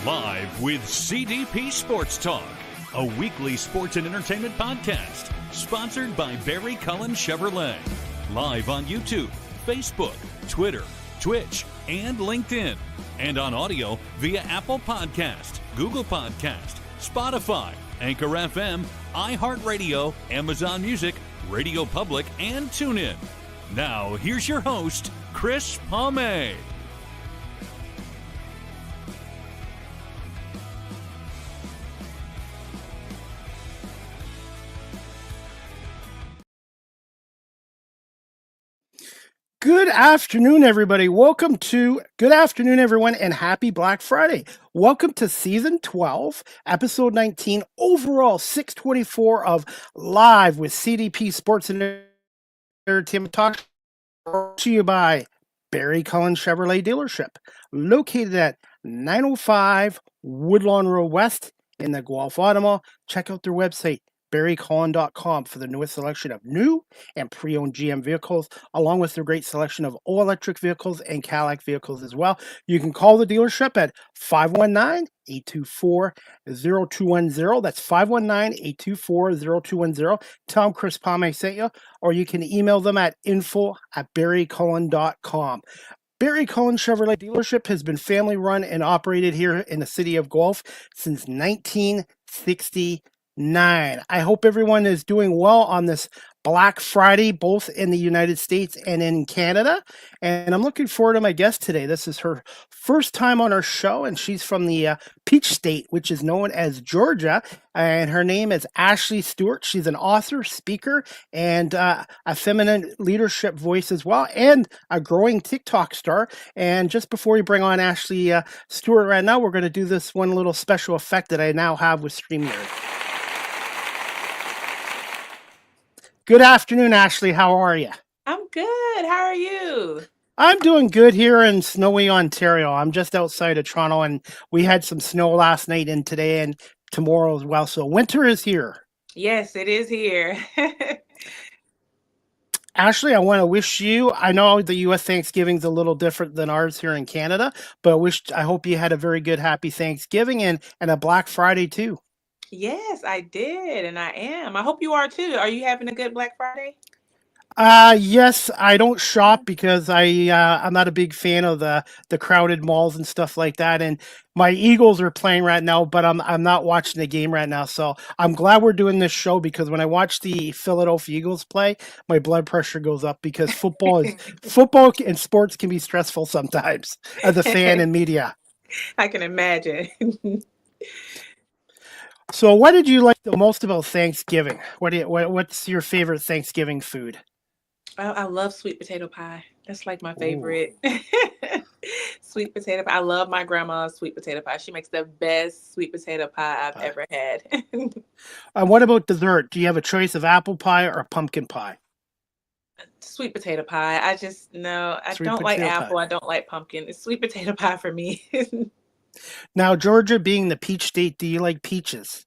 Live with CDP Sports Talk, a weekly sports and entertainment podcast sponsored by Barry Cullen Chevrolet. Live on YouTube, Facebook, Twitter, Twitch, and LinkedIn. And on audio via Apple Podcast, Google Podcast, Spotify, Anchor FM, iHeartRadio, Amazon Music, Radio Public, and TuneIn. Now, here's your host, Chris Palme. Good afternoon, everybody. Good afternoon, everyone, and happy Black Friday. Welcome to Season 12, Episode 19, overall 624 of Live with CDP Sports and Entertainment Talk, brought to you by Barry Cullen Chevrolet Dealership, located at 905 Woodlawn Road West in the Guelph Automall. Check out their website, barrycullen.com, for the newest selection of new and pre-owned GM vehicles, along with their great selection of all-electric vehicles and Cadillac vehicles as well. You can call the dealership at 519-824-0210. That's 519-824-0210. Tell them Chris Palme sent you, or you can email them at info@barrycullen.com. Barry Cullen Chevrolet Dealership has been family-run and operated here in the city of Guelph since 1960. I hope everyone is doing well on this Black Friday, both in the United States and in Canada. And I'm looking forward to my guest today. This is her first time on our show, and she's from the Peach State, which is known as Georgia. And her name is Ashley Stewart. She's an author, speaker, and a feminine leadership voice as well, and a growing TikTok star. And just before we bring on Ashley Stewart right now, we're going to do this one little special effect that I now have with StreamYard. Good afternoon, Ashley. How are you? I'm good. How are you? I'm doing good here in snowy Ontario. I'm just outside of Toronto, and we had some snow last night and today and tomorrow as well. So winter is here. Yes, it is here. Ashley, I want to wish you, I know the U.S. Thanksgiving's a little different than ours here in Canada, but I hope you had a very good, happy Thanksgiving and a Black Friday too. Yes, I did, and I am. I hope you are too. Are you having a good Black Friday? Yes, I don't shop because I'm not a big fan of the crowded malls and stuff like that. And my Eagles are playing right now, but I'm not watching the game right now. So I'm glad we're doing this show, because when I watch the Philadelphia Eagles play, my blood pressure goes up, because football and sports can be stressful sometimes as a fan and media. I can imagine. So what did you like the most about Thanksgiving? What's your favorite Thanksgiving food? I love sweet potato pie. That's like my favorite. Sweet potato pie. I love my grandma's sweet potato pie. She makes the best sweet potato pie I've ever had. What about dessert? Do you have a choice of apple pie or pumpkin pie? Sweet potato pie. I don't like apple. I don't like pumpkin. It's sweet potato pie for me. Now, Georgia being the peach state, do you like peaches?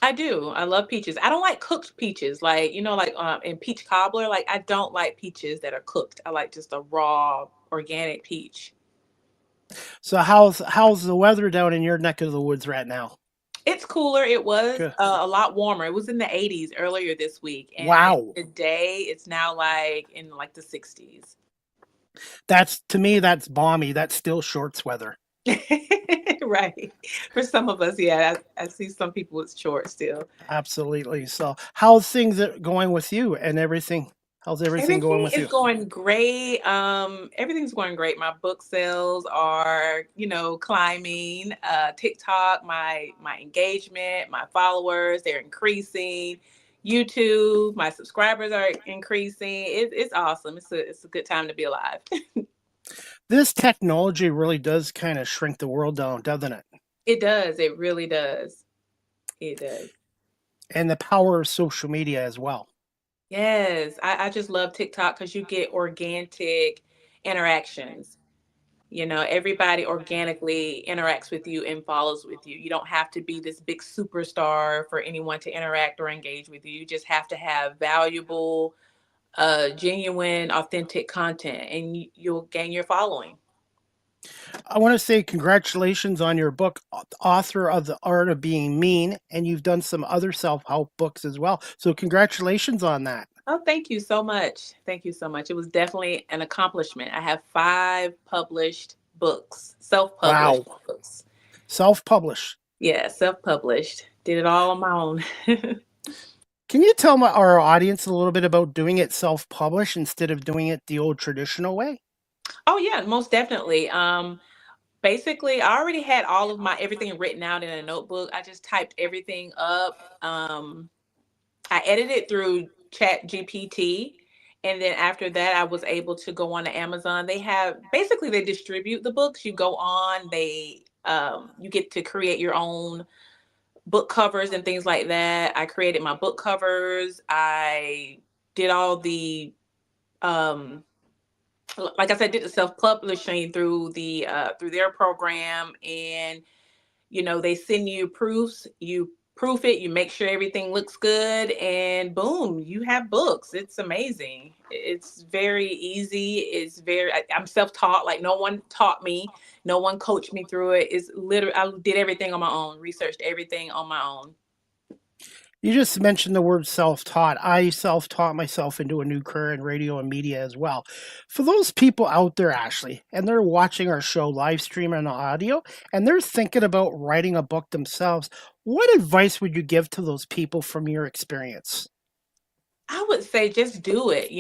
I do. I love peaches. I don't like cooked peaches, in peach cobbler. Like, I don't like peaches that are cooked. I like just a raw organic peach. So how's the weather down in your neck of the woods right now? It's cooler. It was a lot warmer. It was in the 80s earlier this week. And wow. Today it's now in the 60s. To me, that's balmy. That's still shorts weather. Right. For some of us, yeah. I see some people with shorts still. Absolutely. So how's things going with you and everything? How's everything going with you? It's going great. Everything's going great. My book sales are, climbing. TikTok, my engagement, my followers, they're increasing. YouTube, my subscribers are increasing. It's awesome. It's a good time to be alive. This technology really does kind of shrink the world down, doesn't it? It does. It really does. It does. And the power of social media as well. Yes. I just love TikTok because you get organic interactions. Everybody organically interacts with you and follows with you. You don't have to be this big superstar for anyone to interact or engage with you. You just have to have valuable, genuine, authentic content, and you'll gain your following. I want to say congratulations on your book, author of The Art of Being Mean, and you've done some other self help books as well. So, congratulations on that. Oh, thank you so much. Thank you so much. It was definitely an accomplishment. I have 5 published books, self-published Wow. books. Self published. Yeah, self-published. Did it all on my own. Can you tell our audience a little bit about doing it self published instead of doing it the old traditional way? Oh yeah, most definitely. Basically, I already had all of my everything written out in a notebook. I just typed everything up. I edited through Chat GPT. And then after that, I was able to go on to Amazon. They have basically they distribute the books. You go on, you get to create your own book covers and things like that. I created my book covers. I did all the um like I said, did the self-publishing through their program, and they send you proofs, you proof it, you make sure everything looks good, and boom, you have books. It's amazing. It's very easy. I'm self-taught. Like, no one taught me, no one coached me through it. It's literally, I did everything on my own, researched everything on my own. You just mentioned the word self taught. I self taught myself into a new career in radio and media as well. For those people out there, Ashley, and they're watching our show live stream and audio, and they're thinking about writing a book themselves, what advice would you give to those people from your experience? I would say just do it.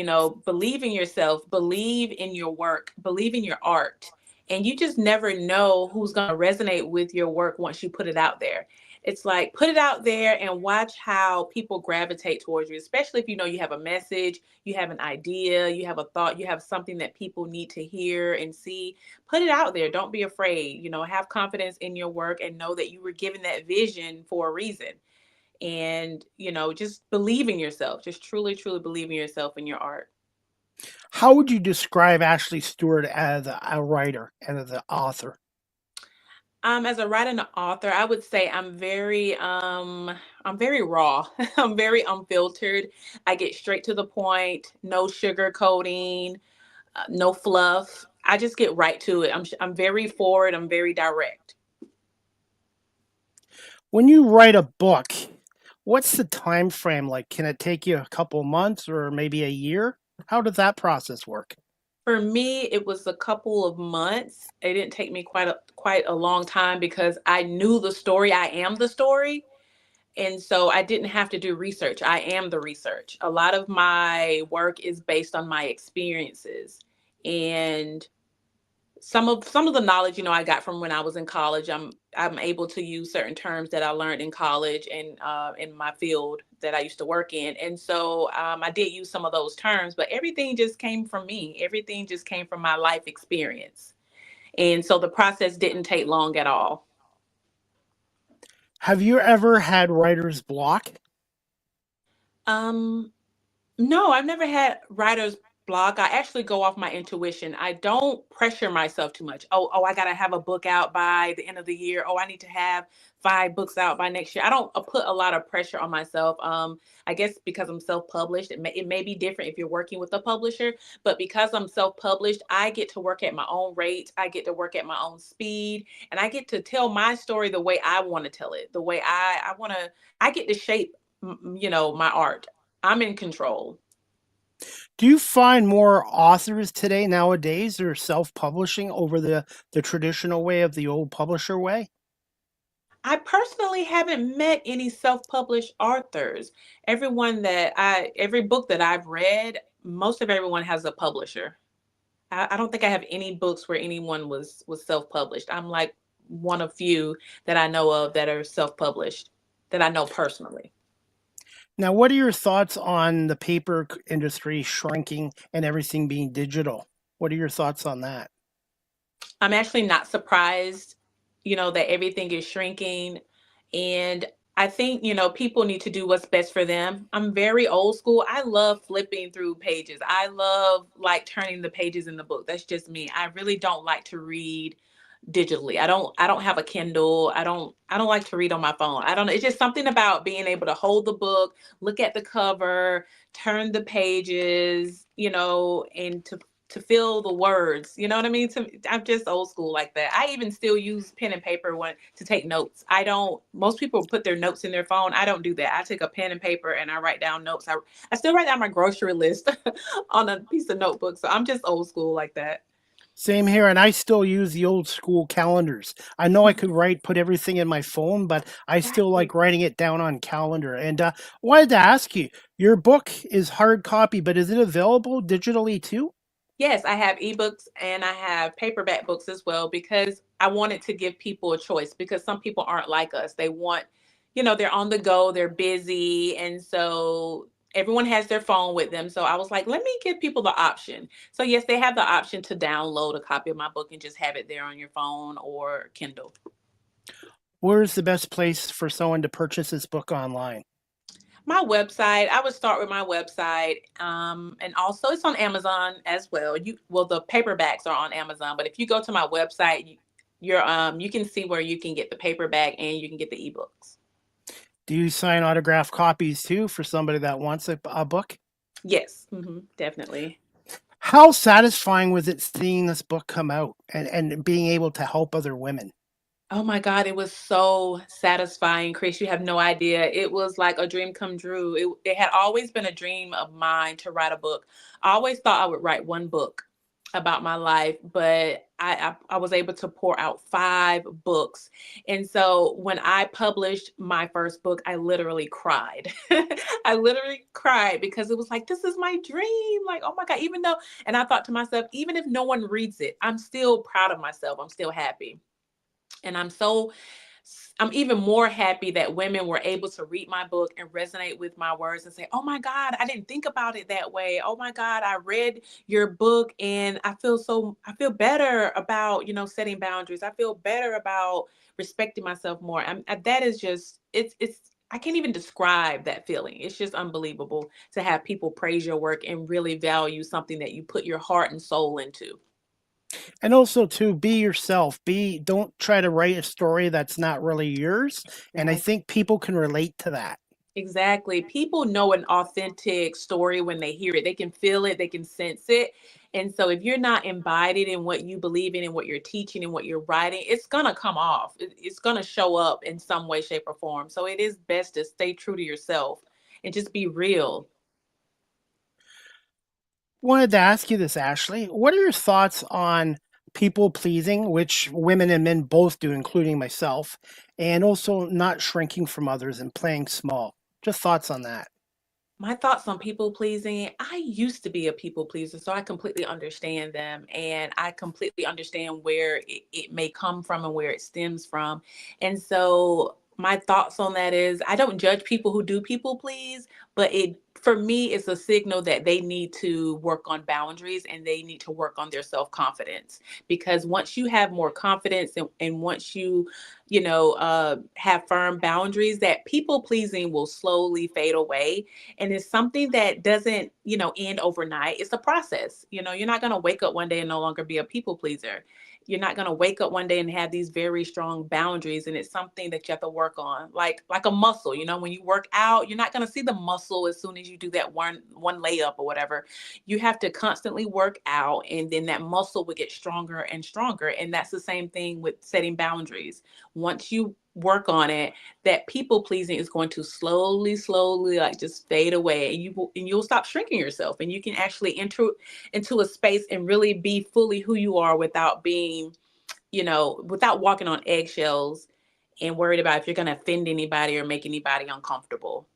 Believe in yourself, believe in your work, believe in your art. And you just never know who's going to resonate with your work once you put it out there. It's like, put it out there and watch how people gravitate towards you, especially if you have a message, you have an idea, you have a thought, you have something that people need to hear and see. Put it out there. Don't be afraid. Have confidence in your work and know that you were given that vision for a reason. And just believe in yourself, just truly truly believe in yourself and your art. How would you describe Ashley Stewart as a writer and as an author? As a writer and an author, I would say I'm very raw. I'm very unfiltered. I get straight to the point, no sugar coating, no fluff. I just get right to it. I'm very forward, I'm very direct. When you write a book, what's the time frame like? Can it take you a couple months or maybe a year? How does that process work? For me, it was a couple of months. It didn't take me quite a long time because I knew the story. I am the story. And so I didn't have to do research. I am the research. A lot of my work is based on my experiences. And some of the knowledge, I got from when I was in college. I'm able to use certain terms that I learned in college and in my field that I used to work in. And so I did use some of those terms, but everything just came from me. Everything just came from my life experience. And so the process didn't take long at all. Have you ever had writer's block? Um, No, I've never had writer's block. I actually go off my intuition. I don't pressure myself too much. Oh, I gotta have a book out by the end of the year. Oh, I need to have 5 books out by next year. I don't put a lot of pressure on myself. I guess because I'm self-published, it may be different if you're working with a publisher, but because I'm self-published, I get to work at my own rate. I get to work at my own speed, and I get to tell my story the way I want to tell it, the way I want to. I get to shape, my art. I'm in control. Do you find more authors today nowadays are self-publishing over the traditional way of the old publisher way? I personally haven't met any self-published authors. Every book that I've read, most of everyone has a publisher. I don't think I have any books where anyone was self-published. I'm like one of few that I know of that are self-published, that I know personally. Now, what are your thoughts on the paper industry shrinking and everything being digital? What are your thoughts on that? I'm actually not surprised, that everything is shrinking. And I think, people need to do what's best for them. I'm very old school. I love flipping through pages. I love like turning the pages in the book. That's just me. I really don't like to read digitally. I don't have a Kindle. I don't like to read on my phone. I don't know. It's just something about being able to hold the book, look at the cover, turn the pages, and feel the words. You know what I mean? I'm just old school like that. I even still use pen and paper to take notes. I don't. Most people put their notes in their phone. I don't do that. I take a pen and paper and I write down notes. I still write down my grocery list on a piece of notebook. So I'm just old school like that. Same here, and I still use the old school calendars. I know I could put everything in my phone, but I still Exactly. like writing it down on calendar. And wanted to ask you, your book is hard copy, but is it available digitally too? Yes, I have ebooks and I have paperback books as well because I wanted to give people a choice because some people aren't like us. They want, they're on the go, they're busy. And so everyone has their phone with them. So I was like, let me give people the option. So, yes, they have the option to download a copy of my book and just have it there on your phone or Kindle. Where's the best place for someone to purchase this book online? My website, I would start with my website. And also it's on Amazon as well. The paperbacks are on Amazon, but if you go to my website, you can see where you can get the paperback and you can get the ebooks. Do you sign autographed copies too for somebody that wants a book? Yes, definitely. How satisfying was it seeing this book come out and being able to help other women? Oh my God, it was so satisfying, Chris. You have no idea. It was like a dream come true. It had always been a dream of mine to write a book. I always thought I would write one book about my life, but I was able to pour out 5 books. And so when I published my first book, I literally cried. I literally cried because it was like, this is my dream. Like, oh my God, and I thought to myself, even if no one reads it, I'm still proud of myself. I'm still happy. And I'm even more happy that women were able to read my book and resonate with my words and say, "Oh my God, I didn't think about it that way. Oh my God, I read your book and I feel better about, setting boundaries. I feel better about respecting myself more." That is just it's I can't even describe that feeling. It's just unbelievable to have people praise your work and really value something that you put your heart and soul into. And also to be yourself. Don't try to write a story that's not really yours. And I think people can relate to that. Exactly. People know an authentic story when they hear it. They can feel it, they can sense it. And so if you're not embodied in what you believe in and what you're teaching and what you're writing, it's going to come off. It's going to show up in some way, shape, or form. So it is best to stay true to yourself and just be real. Wanted to ask you this, Ashley. What are your thoughts on people pleasing, which women and men both do, including myself, and also not shrinking from others and playing small? Just thoughts on that. My thoughts on people pleasing. I used to be a people pleaser, so I completely understand them and I completely understand where it may come from and where it stems from. And so my thoughts on that is I don't judge people who do people please, but it for me it's a signal that they need to work on boundaries and they need to work on their self-confidence. Because once you have more confidence and once you have firm boundaries, that people pleasing will slowly fade away, and it's something that doesn't end overnight. It's a process. You're not going to wake up one day and no longer be a people pleaser. You're not going to wake up one day and have these very strong boundaries, and it's something that you have to work on, like a muscle. When you work out, you're not going to see the muscle as soon as you do that one layup or whatever. You have to constantly work out, and then that muscle will get stronger and stronger. And that's the same thing with setting boundaries. Once you work on it, that people pleasing is going to slowly like just fade away, and you'll stop shrinking yourself, and you can actually enter into a space and really be fully who you are without being, without walking on eggshells and worried about if you're going to offend anybody or make anybody uncomfortable.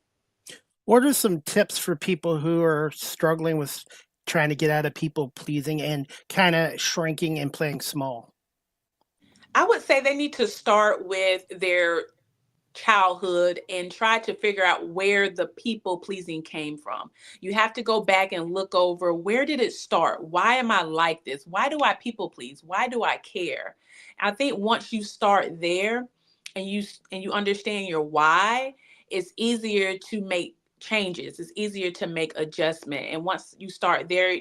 What are some tips for people who are struggling with trying to get out of people pleasing and kind of shrinking and playing small? I would say they need to start with their childhood and try to figure out where the people pleasing came from. You have to go back and look over, where did it start? Why am I like this? Why do I people please? Why do I care? I think once you start there and you understand your why, it's easier to make changes. It's easier to make adjustment. And once you start there,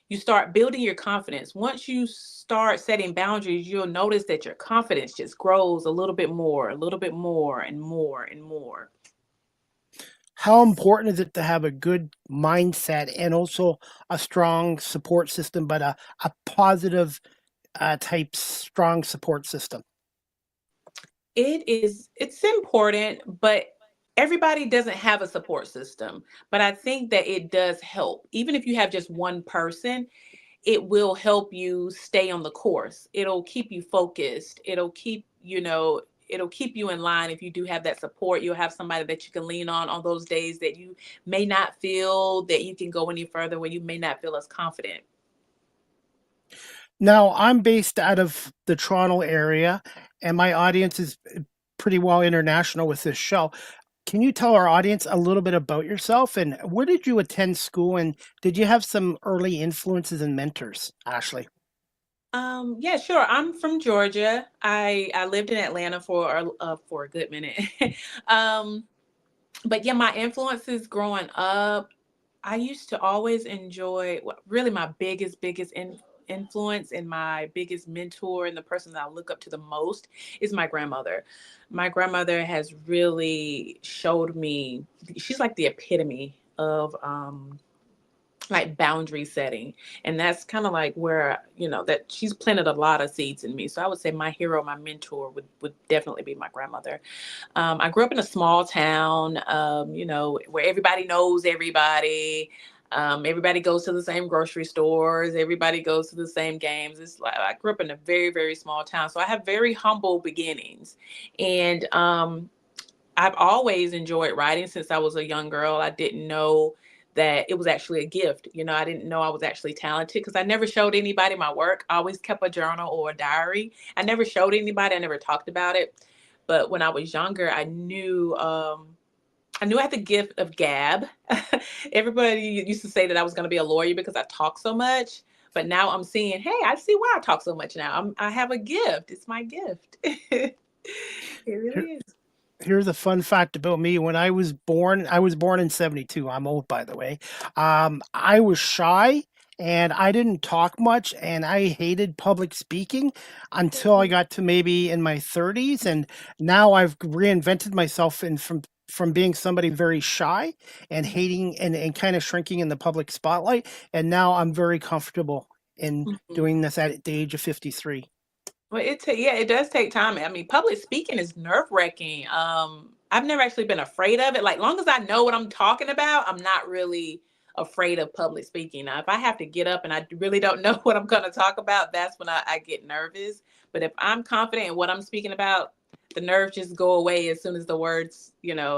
you start building your confidence. Once you start setting boundaries, you'll notice that your confidence just grows a little bit more, and more and more and more. how important is it to have a good mindset and also a strong support system, but a positive type strong support system? It's important, but everybody doesn't have a support system. But I think that it does help. Even if you have just one person, it will help you stay on the course. It'll keep you focused. It'll keep you in line. If you do have that support, you'll have somebody that you can lean on those days that you may not feel that you can go any further, where you may not feel as confident. Now, I'm based out of the Toronto area, and my audience is pretty well international with this show. Can you tell our audience a little bit about yourself and where did you attend school and did you have some early influences and mentors, Ashley? Yeah, sure. I'm from Georgia. I lived in Atlanta for a good minute. um, but yeah, my influences growing up, I used to always enjoy really my biggest influence and my biggest mentor and the person that I look up to the most is my grandmother. My grandmother has really showed me, she's like the epitome of like boundary setting. And that's kind of like where, that she's planted a lot of seeds in me. So I would say my hero, my mentor would definitely be my grandmother. I grew up in a small town, where everybody knows everybody. Everybody goes to the same grocery stores. Everybody goes to the same games. It's like I grew up in a very, very small town. So I have very humble beginnings. And I've always enjoyed writing since I was a young girl. I didn't know that it was actually a gift. I didn't know I was actually talented because I never showed anybody my work. I always kept a journal or a diary. I never showed anybody. I never talked about it. But when I was younger, I knew I had the gift of gab. Everybody used to say that I was going to be a lawyer because I talk so much. But now I'm seeing, hey, I see why I talk so much now. I have a gift. It's my gift. It really is. Here's a fun fact about me. When I was born in 72. I'm old, by the way. I was shy and I didn't talk much and I hated public speaking until I got to maybe in my 30s. And now I've reinvented myself and from being somebody very shy and hating and kind of shrinking in the public spotlight. And now I'm very comfortable in Mhm. doing this at the age of 53. Well, it does take time. I mean, public speaking is nerve-wracking. I've never actually been afraid of it. Like, long as I know what I'm talking about, I'm not really afraid of public speaking. Now, if I have to get up and I really don't know what I'm going to talk about, that's when I get nervous. But if I'm confident in what I'm speaking about, the nerves just go away as soon as the words,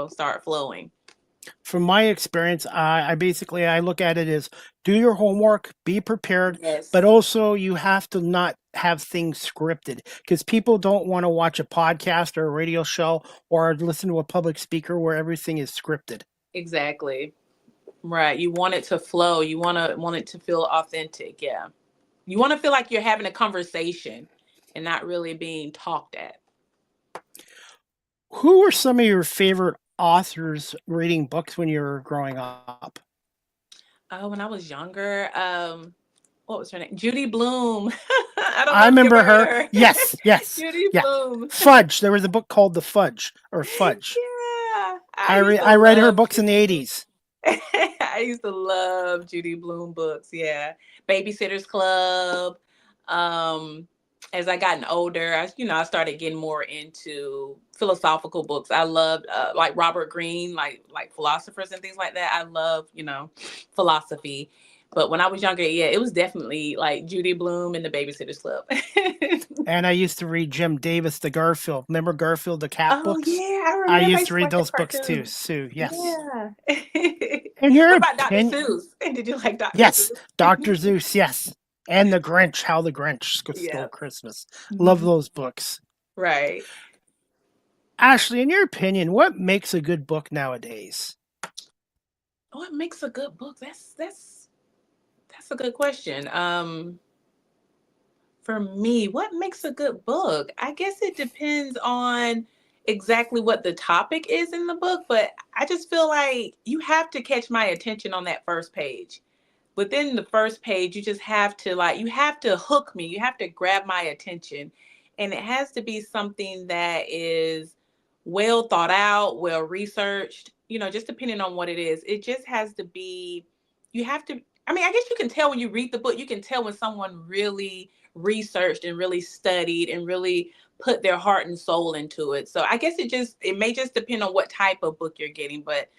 start flowing. From my experience, I look at it as do your homework, be prepared, but Yes, also you have to not have things scripted because people don't want to watch a podcast or a radio show or listen to a public speaker where everything is scripted. exactly. Right. You want it to flow. You want it to feel authentic. Yeah. You want to feel like you're having a conversation and not really being talked at. Who were some of your favorite authors reading books when you were growing up? Oh, when I was younger, what was her name? Judy Bloom. I don't I know if you remember ever heard her. of her. Yes, yes, Judy yeah. Bloom. Fudge. There was a book called The Fudge or Fudge. Yeah, I used to I read her love books in the Judy Bloom. 80s. I used to love Judy Bloom books. Yeah, Babysitter's Club. Um, as I gotten older, I started getting more into philosophical books. I loved like Robert Greene, like philosophers and things like that. I love philosophy. But when I was younger, yeah, it was definitely like Judy Bloom and the Babysitter's Club. And I used to read Jim Davis, the Garfield. Remember Garfield, the cat Oh books? yeah, I I remember. I used used to to read watch that those books too, cartoon. Sue. Yes. Yeah. In your What about Dr. opinion, Seuss? Did you like Dr. yes, Seuss? Dr. Zeus, yes. And The Grinch, How the Grinch Stole Yeah. Christmas. Love Mhm. those books. Right. Ashley, in your opinion, what makes a good book nowadays? What makes a good book? That's a good question. For me, what makes a good book? I guess it depends on exactly what the topic is in the book, but I just feel like you have to catch my attention on that first page. Within the first page, you just have to you have to hook me. You have to grab my attention. And it has to be something that is well thought out, well researched. just depending on what it is, it just has to be, you have to, I mean, I guess you can tell when you read the book, you can tell when someone really researched and really studied and really put their heart and soul into it. So I guess it may just depend on what type of book you're getting, but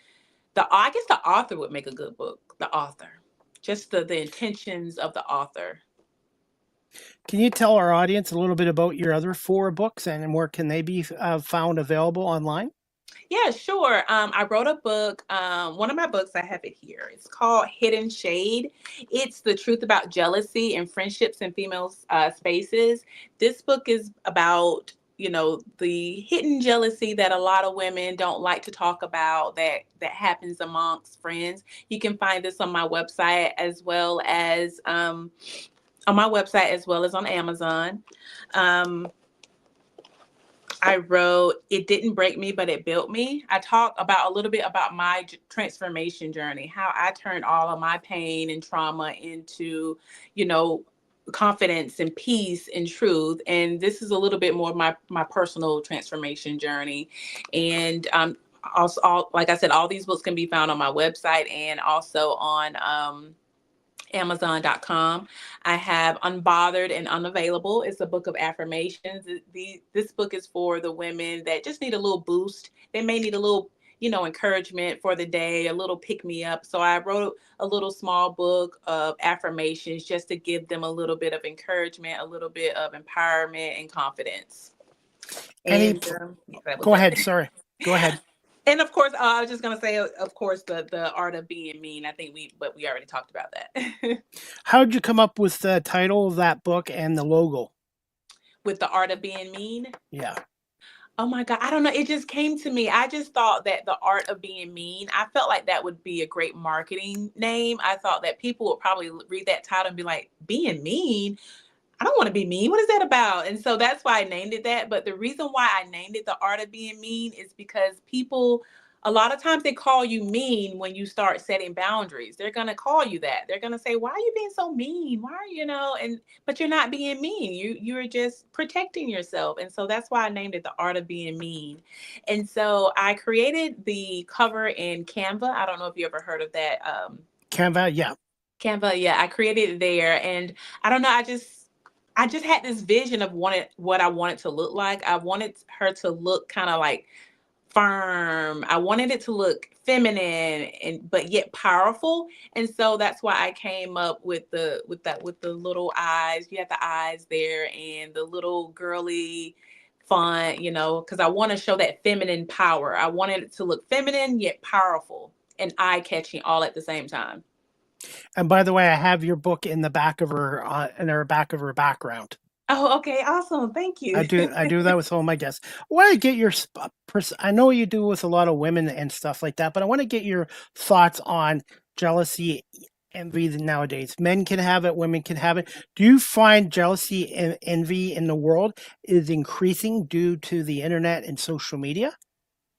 I guess the author would make a good book. The author, just the intentions of the author. Can you tell our audience a little bit about your other 4 books and where can they be found available online? Yeah, sure. I wrote a book. One of my books, I have it here. It's called Hidden Shade. It's the truth about jealousy and friendships in female spaces. This book is about, the hidden jealousy that a lot of women don't like to talk about, that happens amongst friends. You can find this on my website as well as on Amazon. Um, I wrote It Didn't Break Me, But It Built Me. I talk about a little bit about my transformation journey, how I turned all of my pain and trauma into, you know, confidence and peace and truth. And this is a little bit more of my personal transformation journey. And also, like I said, all these books can be found on my website and also on Amazon.com. I have Unbothered and Unavailable. It's a book of affirmations. This book is for the women that just need a little boost. They may need a little, encouragement for the day, a little pick me up. So I wrote a little small book of affirmations just to give them a little bit of encouragement, a little bit of empowerment and confidence. Any And that was Go that. ahead, sorry. Go ahead. And of course, I was just gonna say, of course, the art of being mean. I think we already talked about that. How did you come up with the title of that book and the logo? With the art of being mean. Yeah. Oh my God, I don't know. It just came to me. I just thought that the art of being mean, I felt like that would be a great marketing name. I thought that people would probably read that title and be like, being mean? I don't want to be mean. What is that about? And so that's why I named it that. But the reason why I named it The Art of Being Mean is because people, a lot of times they call you mean when you start setting boundaries. They're going to call you that. They're going to say, why are you being so mean? Why are but you're not being mean. You're just protecting yourself. And so that's why I named it The Art of Being Mean. And so I created the cover in Canva. I don't know if you ever heard of that. Canva, yeah. Canva, yeah, I created it there. And I don't know, I just had this vision of what I wanted to look like. I wanted her to look kind of like firm. I wanted it to look feminine but yet powerful. And so that's why I came up with the little eyes. You have the eyes there and the little girly font, because I want to show that feminine power. I wanted it to look feminine yet powerful and eye-catching all at the same time. And by the way, I have your book in the back of her in her back of her background. Oh, okay, awesome. Thank you. I do that with all my guests. I want to get your I know you do with a lot of women and stuff like that, but I want to get your thoughts on jealousy, envy nowadays. Men can have it, women can have it. Do you find jealousy and envy in the world is increasing due to the internet and social media?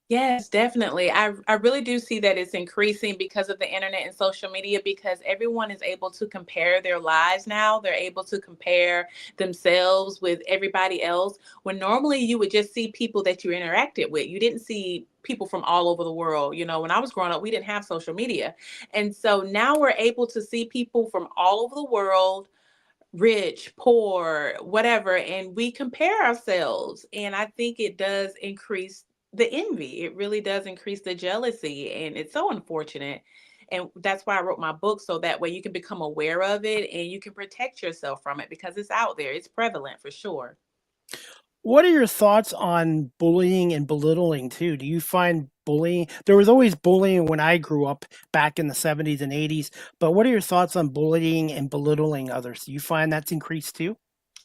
Yes, definitely. I really do see that it's increasing because of the internet and social media because everyone is able to compare their lives now. They're able to compare themselves with everybody else when normally you would just see people that you interacted with. You didn't see people from all over the world. When I was growing up, we didn't have social media. And so now we're able to see people from all over the world, rich, poor, whatever, and we compare ourselves. And I think it does increase the envy. It really does increase the jealousy. And it's so unfortunate. And that's why I wrote my book, so that way you can become aware of it and you can protect yourself from it because it's out there. It's prevalent for sure. What are your thoughts on bullying and belittling too? Do you find bullying? There was always bullying when I grew up back in the 70s and 80s, but what are your thoughts on bullying and belittling others? Do you find that's increased too?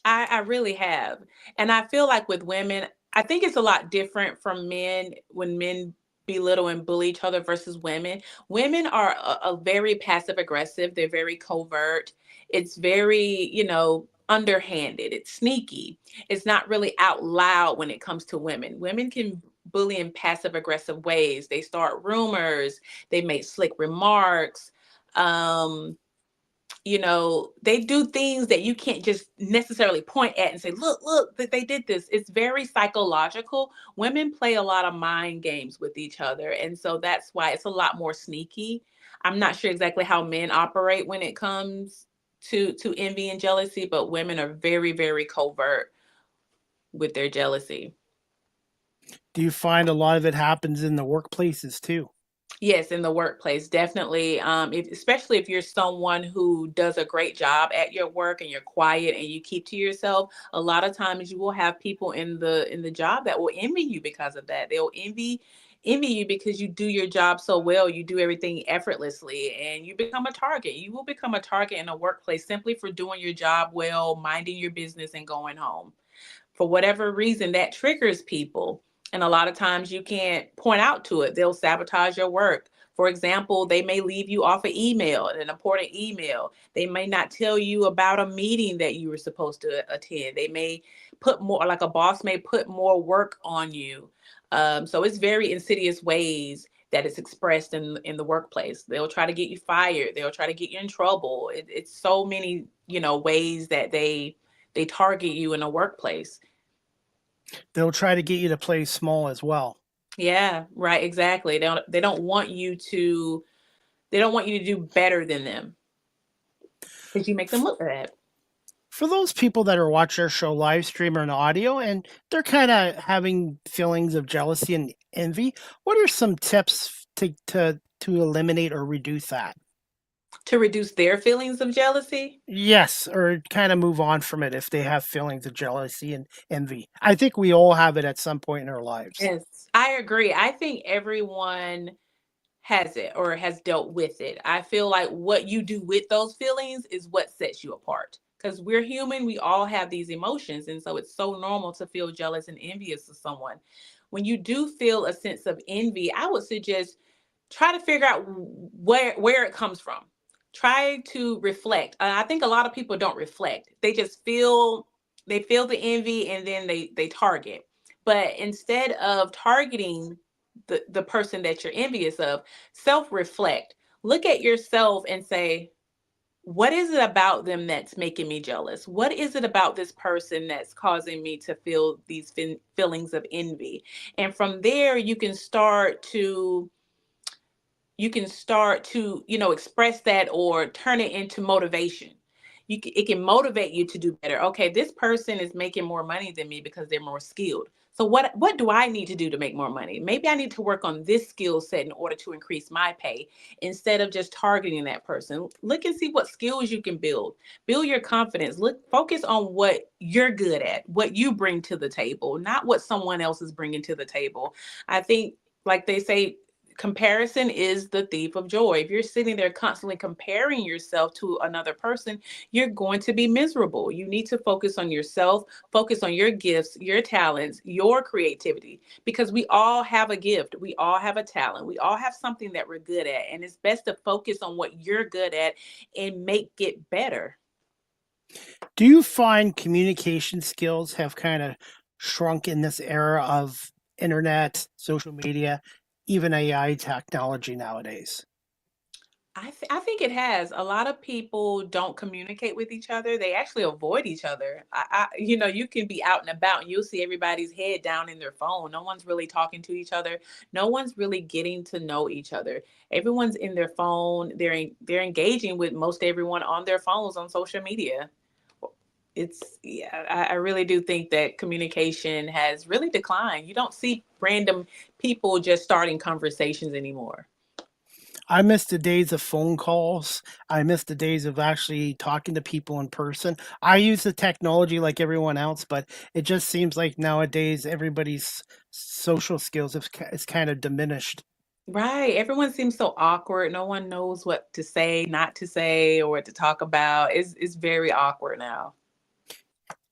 I really have. And I feel like with women, I think it's a lot different from men when men belittle and bully each other versus women. Women are a very passive aggressive, they're very covert. It's very, underhanded, it's sneaky. It's not really out loud when it comes to women. Women can bully in passive aggressive ways. They start rumors, they make slick remarks. Um, they do things that you can't just necessarily point at and say, look, that they did this. It's very psychological. Women play a lot of mind games with each other. And so that's why it's a lot more sneaky. I'm not sure exactly how men operate when it comes to envy and jealousy, but women are very, very covert with their jealousy. Do you find a lot of it happens in the workplaces too? Yes, in the workplace, definitely. Especially if you're someone who does a great job at your work and you're quiet and you keep to yourself, a lot of times you will have people in the job that will envy you because of that. They'll envy you because you do your job so well, you do everything effortlessly, and you become a target. You will become a target in a workplace simply for doing your job well, minding your business, and going home. For whatever reason, that triggers people. And a lot of times you can't point out to it. They'll sabotage your work. For example, they may leave you off an email, an important email. They may not tell you about a meeting that you were supposed to attend. They may put more, like a boss may put more work on you. So it's very insidious ways that it's expressed in the workplace. They'll try to get you fired. They'll try to get you in trouble. It's so many, ways that they target you in a workplace. They'll try to get you to play small as well. Yeah, right, exactly. They don't want you to do better than them because you make them look bad. For those people that are watching our show live stream or in audio and they're kind of having feelings of jealousy and envy, what are some tips to eliminate or reduce that? To reduce their feelings of jealousy. Yes, or kind of move on from it if they have feelings of jealousy and envy. I think we all have it at some point in our lives. Yes, I agree. I think everyone has it or has dealt with it. I feel like what you do with those feelings is what sets you apart. Because we're human, we all have these emotions. And so it's so normal to feel jealous and envious of someone. When you do feel a sense of envy, I would suggest try to figure out where it comes from. Try to reflect. I think a lot of people don't reflect. They feel the envy and then they target. But instead of targeting the person that you're envious of, self-reflect. Look at yourself and say, what is it about them that's making me jealous? What is it about this person that's causing me to feel these feelings of envy? And from there, you can start to express that or turn it into motivation. It can motivate you to do better. Okay, this person is making more money than me because they're more skilled. So what do I need to do to make more money? Maybe I need to work on this skill set in order to increase my pay instead of just targeting that person. Look and see what skills you can build your confidence. Focus on what you're good at, what you bring to the table, not what someone else is bringing to the table. I think, like they say, comparison is the thief of joy. If you're sitting there constantly comparing yourself to another person, you're going to be miserable. You need to focus on yourself, focus on your gifts, your talents, your creativity, because we all have a gift, we all have a talent, we all have something that we're good at, and it's best to focus on what you're good at and make it better. Do you find communication skills have kind of shrunk in this era of internet, social media, even AI technology nowadays? I think it has. A lot of people don't communicate with each other. They actually avoid each other. You can be out and about and you'll see everybody's head down in their phone. No one's really talking to each other. No one's really getting to know each other. Everyone's in their phone. They're engaging with most everyone on their phones on social media. Yeah, I really do think that communication has really declined. You don't see random people just starting conversations anymore. I miss the days of phone calls. I miss the days of actually talking to people in person. I use the technology like everyone else, but it just seems like nowadays everybody's social skills is kind of diminished. Right. Everyone seems so awkward. No one knows what to say, not to say, or what to talk about. It's very awkward now.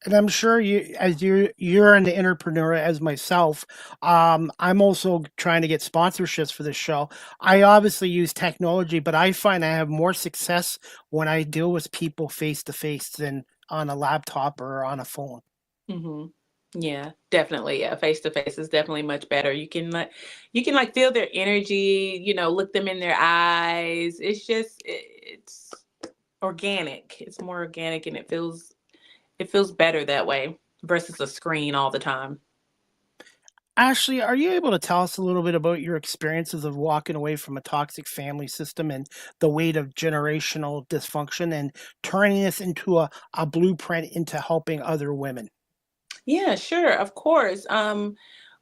And I'm sure you're an entrepreneur as myself. I'm also trying to get sponsorships for this show. I obviously use technology, but I find I have more success when I deal with people face to face than on a laptop or on a phone. hmm Yeah, definitely. Yeah, face to face is definitely much better. You can like feel their energy. Look them in their eyes. It's just it's. organic. It's more organic, and it feels better that way versus a screen all the time. Ashley, are you able to tell us a little bit about your experiences of walking away from a toxic family system and the weight of generational dysfunction and turning this into a blueprint into helping other women? Yeah, sure, of course.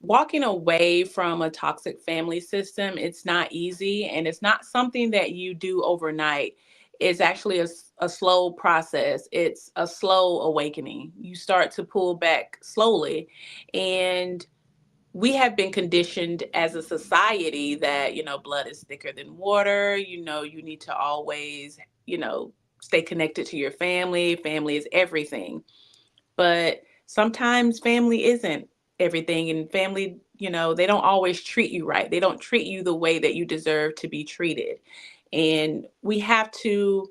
Walking away from a toxic family system, it's not easy, and it's not something that you do overnight. It's actually a slow process. It's a slow awakening. You start to pull back slowly, and we have been conditioned as a society that, blood is thicker than water. You need to always, stay connected to your family. Family is everything. But sometimes family isn't everything, and family, they don't always treat you right. They don't treat you the way that you deserve to be treated. And we have to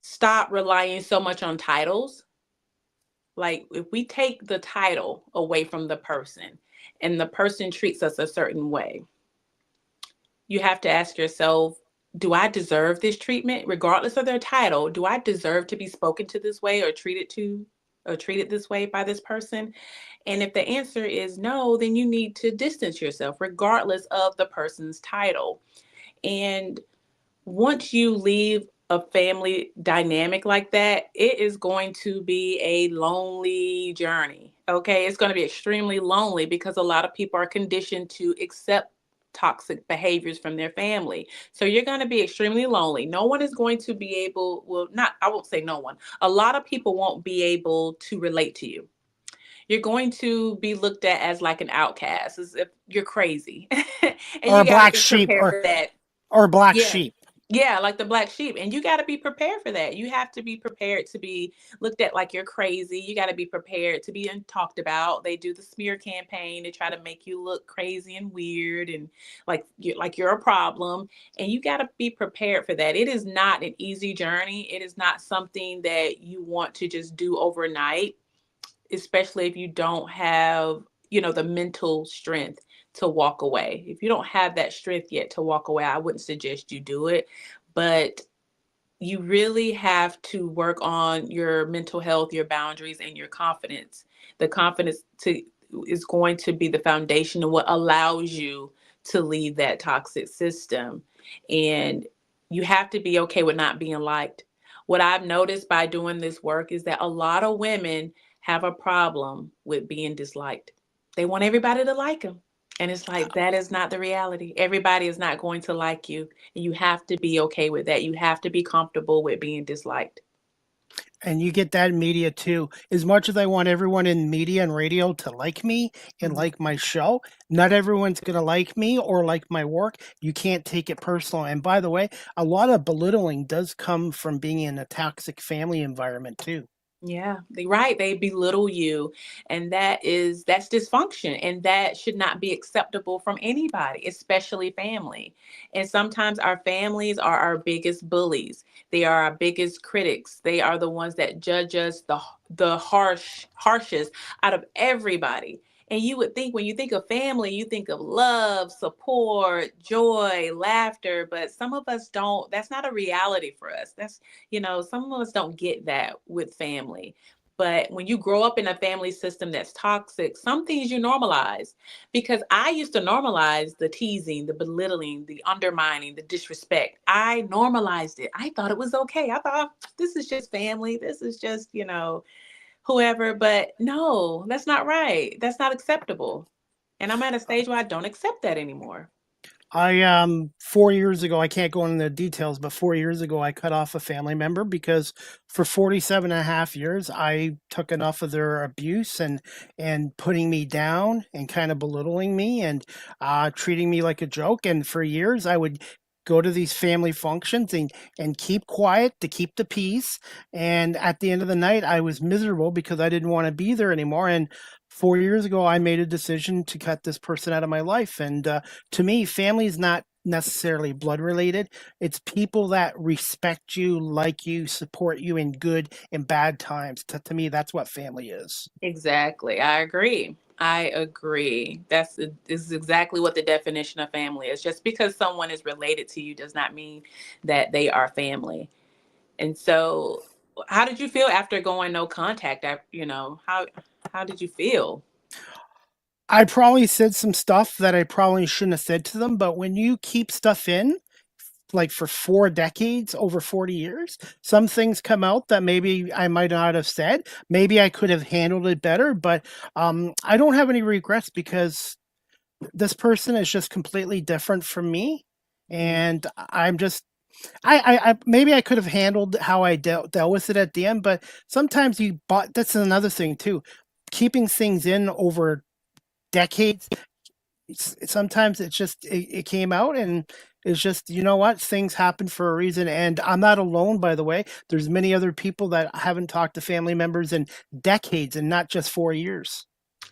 stop relying so much on titles. Like, if we take the title away from the person and the person treats us a certain way, you have to ask yourself, do I deserve this treatment? Regardless of their title, do I deserve to be spoken to this way or treated this way by this person? And if the answer is no, then you need to distance yourself regardless of the person's title. And once you leave a family dynamic like that, it is going to be a lonely journey. Okay. It's going to be extremely lonely because a lot of people are conditioned to accept toxic behaviors from their family. So you're going to be extremely lonely. No one is going to be able, well, not, I won't say no one. A lot of people won't be able to relate to you. You're going to be looked at as like an outcast, as if you're crazy. And Or you a got to black be sheep prepared for that. or black Yeah. sheep. Yeah, like the black sheep. And you got to be prepared for that. You have to be prepared to be looked at like you're crazy. You got to be prepared to be talked about. They do the smear campaign to try to make you look crazy and weird and like you're a problem. And you got to be prepared for that. It is not an easy journey. It is not something that you want to just do overnight, especially if you don't have, the mental strength to walk away. If you don't have that strength yet to walk away, I wouldn't suggest you do it. But you really have to work on your mental health, your boundaries, and your confidence. The confidence to is going to be the foundation of what allows you to leave that toxic system. And you have to be okay with not being liked. What I've noticed by doing this work is that a lot of women have a problem with being disliked. They want everybody to like them. And it's like, that is not the reality. Everybody is not going to like you. And you have to be okay with that. You have to be comfortable with being disliked. And you get that in media too. As much as I want everyone in media and radio to like me and Mhm. like my show, not everyone's going to like me or like my work. You can't take it personal. And by the way, a lot of belittling does come from being in a toxic family environment too. Yeah, right. They belittle you, and that's dysfunction, and that should not be acceptable from anybody, especially family. And sometimes our families are our biggest bullies. They are our biggest critics. They are the ones that judge us the harshest out of everybody. And you would think when you think of family, you think of love, support, joy, laughter, but some of us don't. That's not a reality for us. Some of us don't get that with family. But when you grow up in a family system that's toxic, some things you normalize. Because I used to normalize the teasing, the belittling, the undermining, the disrespect. I normalized it. I thought it was okay. I thought, this is just family. This is just, whoever. But no, that's not right. That's not acceptable. And I'm at a stage where I don't accept that anymore. I 4 years ago, I can't go into the details, but 4 years ago I cut off a family member because for 47 and a half years I took enough of their abuse and putting me down and kind of belittling me and treating me like a joke. And for years I would go to these family functions and keep quiet to keep the peace. And at the end of the night I was miserable because I didn't want to be there anymore. And 4 years ago I made a decision to cut this person out of my life. And to me, family is not necessarily blood related. It's people that respect you, like you, support you in good and bad times. To me, that's what family is. Exactly. I agree. I agree. This is exactly what the definition of family is. Just because someone is related to you does not mean that they are family. And so, how did you feel after going no contact? How did you feel? I probably said some stuff that I probably shouldn't have said to them, but when you keep stuff in, like for 4 decades, over 40 years, some things come out that maybe I might not have said. Maybe I could have handled it better, but I don't have any regrets because this person is just completely different from me. Mm. And I'm just, I maybe I could have handled how I dealt with it at the end, but sometimes that's another thing too. Keeping things in over decades, sometimes it came out and it's just, you know what, things happen for a reason. And I'm not alone, by the way. There's many other people that haven't talked to family members in decades and not just 4 years.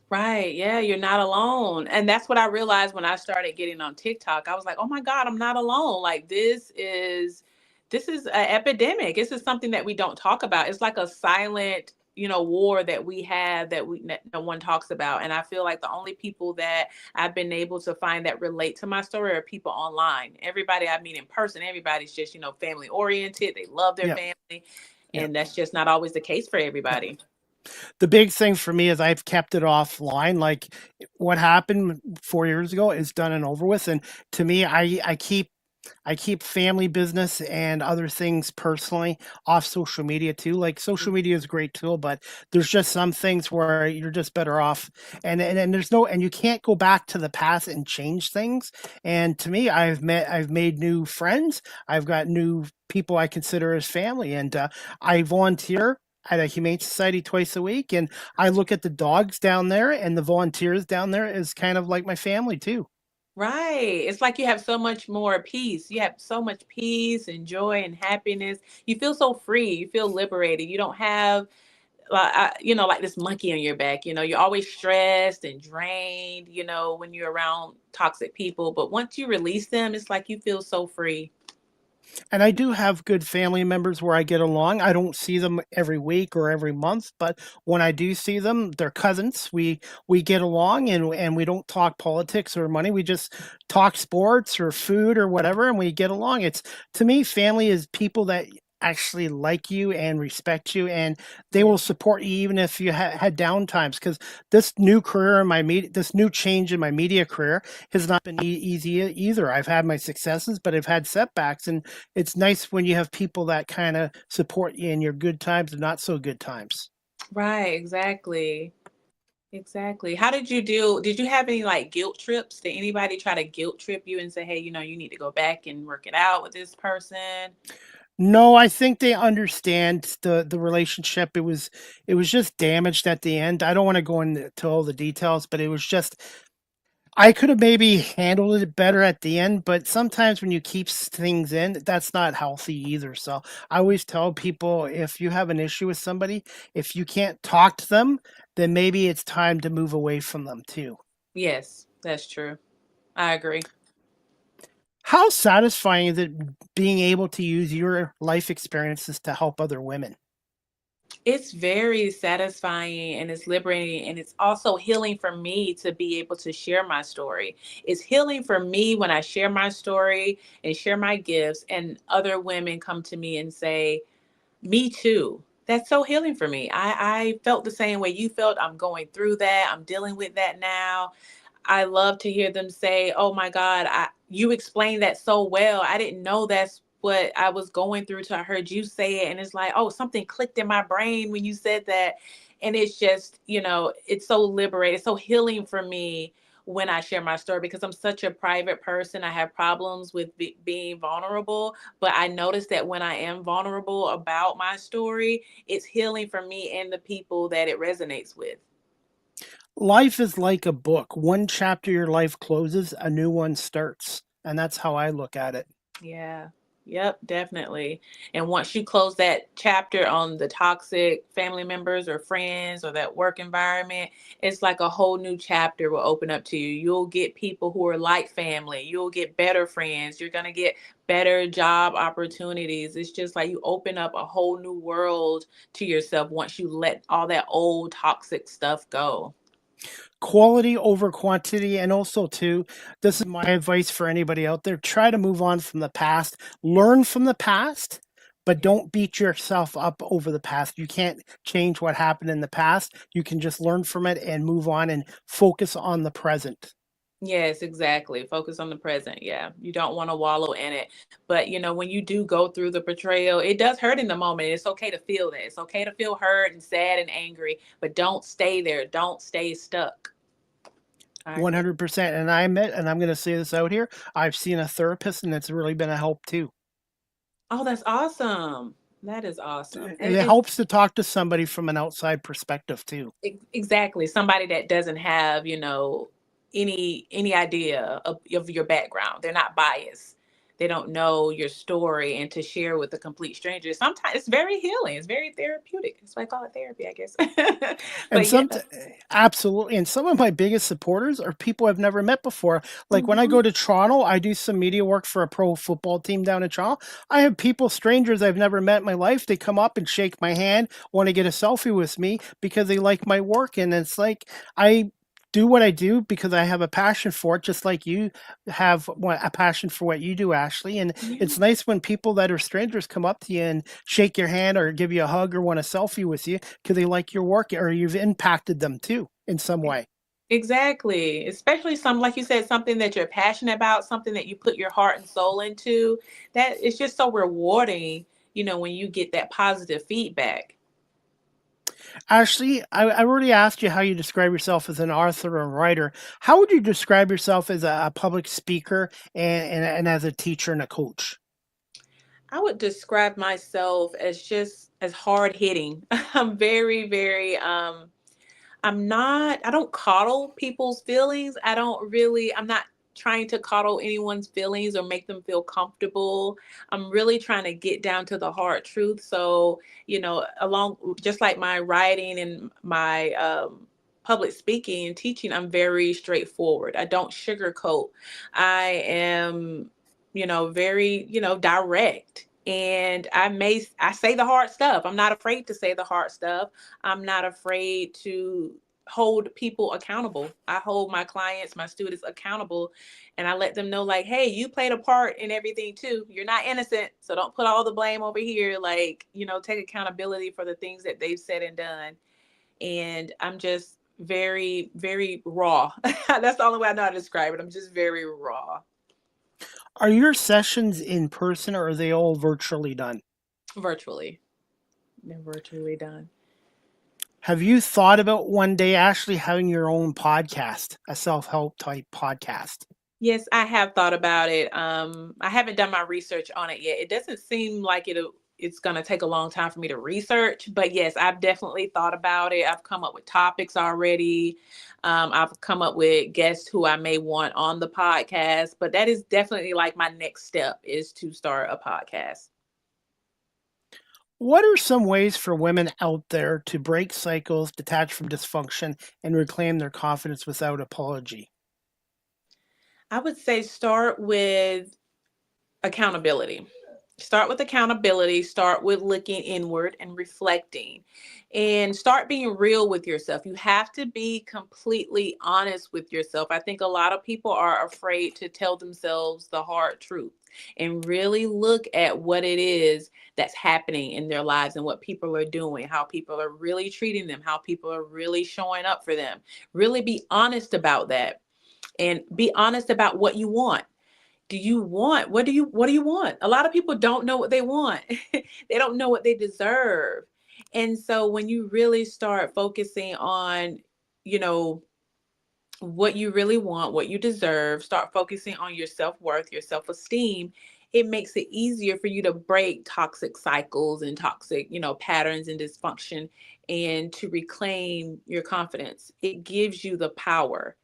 Right. Yeah, you're not alone. And that's what I realized when I started getting on TikTok. I was like, "Oh my God, I'm not alone. Like this is an epidemic. This is something that we don't talk about. It's like a silent, war that we have that no one talks about." And I feel like the only people that I've been able to find that relate to my story are people online. Everybody I meet in person, everybody's just, family oriented. They love their Yeah, family, yeah, and that's just not always the case for yeah. everybody. The big thing for me is I've kept it offline. Like what happened 4 years ago is done and over with. And to me, I keep family business and other things personally off social media too. Like social media is a great tool, but there's just some things where you're just better off. And there's no, and you can't go back to the past and change things. And to me, I've made new friends. I've got new people I consider as family, and I volunteer at a humane society twice a week, and I look at the dogs down there and the volunteers down there as kind of like my family too. Right. It's like you have so much more peace. You have so much peace and joy and happiness. You feel so free. You feel liberated. You don't have, like this monkey on your back. You're always stressed and drained, when you're around toxic people. But once you release them, it's like you feel so free. And I do have good family members where I get along. I don't see them every week or every month, but when I do see them, they're cousins. We get along, and we don't talk politics or money. We just talk sports or food or whatever, and we get along. It's, to me, family is people that actually like you and respect you, and they Yeah. will support you even if you had down times. Because this new change in my media career has not been easy either. I've had my successes, but I've had setbacks, and it's nice when you have people that kind of support you in your good times and not so good times. Right. Exactly. Exactly. Did you have any like guilt trips? Did anybody try to guilt trip you and say, hey, you need to go back and work it out with this person? No, I think they understand the relationship. It was just damaged at the end. I don't want to go into all the details, but it was just, I could have maybe handled it better at the end, but sometimes when you keep things in, that's not healthy either. So I always tell people, if you have an issue with somebody, if you can't talk to them, then maybe it's time to move away from them too. Yes, that's true. I agree. How satisfying is it being able to use your life experiences to help other women? It's very satisfying and it's liberating, and it's also healing for me to be able to share my story. It's healing for me when I share my story and share my gifts, and other women come to me and say, me too. That's so healing for me. I felt the same way you felt. I'm going through that. I'm dealing with that now. I love to hear them say, "Oh my God, you explained that so well. I didn't know that's what I was going through till I heard you say it." And it's like, "Oh, something clicked in my brain when you said that." And it's just, it's so liberating, so healing for me when I share my story, because I'm such a private person. I have problems with being vulnerable, but I notice that when I am vulnerable about my story, it's healing for me and the people that it resonates with. Life is like a book. One chapter your life closes, a new one starts. And that's how I look at it. Yeah. Yep, definitely. And once you close that chapter on the toxic family members or friends or that work environment, it's like a whole new chapter will open up to you. You'll get people who are like family. You'll get better friends. You're going to get better job opportunities. It's just like you open up a whole new world to yourself once you let all that old toxic stuff go. Quality over quantity. And also, too, this is my advice for anybody out there: try to move on from the past, learn from the past, but Yeah. don't beat yourself up over the past. You can't change what happened in the past. You can just learn from it and move on and focus on the present. Yes, exactly. Focus on the present. Yeah. You don't want to wallow in it. But, when you do go through the betrayal, it does hurt in the moment. It's okay to feel that. It's okay to feel hurt and sad and angry, but don't stay there. Don't stay stuck. I agree. 100%. And I admit, and I'm going to say this out here, I've seen a therapist and it's really been a help too. Oh, that's awesome. That is awesome. It helps to talk to somebody from an outside perspective too. Exactly. Somebody that doesn't have, any idea of your background. They're not biased. They don't know your story, and to share with a complete stranger. Sometimes it's very healing. It's very therapeutic. That's why I call it therapy, I guess. And But yeah. absolutely. And some of my biggest supporters are people I've never met before. Like when I Mhm. go to Toronto, I do some media work for a pro football team down in Toronto. I have people, strangers I've never met in my life. They come up and shake my hand, want to get a selfie with me because they like my work. And it's like, I do what I do because I have a passion for it, just like you have a passion for what you do, Ashley. And Yeah. it's nice when people that are strangers come up to you and shake your hand or give you a hug or want a selfie with you because they like your work or you've impacted them too in some way. Exactly. Especially like you said, something that you're passionate about, something that you put your heart and soul into. That it's just so rewarding, when you get that positive feedback. Ashley, I already asked you how you describe yourself as an author and writer. How would you describe yourself as a public speaker and as a teacher and a coach? I would describe myself as just as hard hitting. I'm very, very I don't coddle people's feelings. I'm not trying to coddle anyone's feelings or make them feel comfortable. I'm really trying to get down to the hard truth. So, along just like my writing and my public speaking and teaching, I'm very straightforward. I don't sugarcoat. I am, very, direct. And I say the hard stuff. I'm not afraid to say the hard stuff. I'm not afraid to hold people accountable. I hold my clients, my students accountable, and I let them know, like, hey, you played a part in everything too. You're not innocent. So don't put all the blame over here. Like, take accountability for the things that they've said and done. And I'm just very, very raw. That's the only way I know how to describe it. I'm just very raw. Are your sessions in person or are they all virtually done? Virtually. They're virtually done. Have you thought about one day actually having your own podcast, a self help type podcast? Yes, I have thought about it. I haven't done my research on it yet. It doesn't seem like it's going to take a long time for me to research, but yes, I've definitely thought about it. I've come up with topics already. I've come up with guests who I may want on the podcast, but that is definitely like my next step is to start a podcast. What are some ways for women out there to break cycles, detach from dysfunction, and reclaim their confidence without apology? I would say start with accountability. Start with accountability, start with looking inward and reflecting, and start being real with yourself. You have to be completely honest with yourself. I think a lot of people are afraid to tell themselves the hard truth and really look at what it is that's happening in their lives and what people are doing, how people are really treating them, how people are really showing up for them. Really be honest about that and be honest about what you want. What do you want? A lot of people don't know what they want. They don't know what they deserve. And so when you really start focusing on, you know, what you really want, what you deserve, start focusing on your self-worth, your self-esteem, it makes it easier for you to break toxic cycles and toxic, patterns and dysfunction and to reclaim your confidence. It gives you the power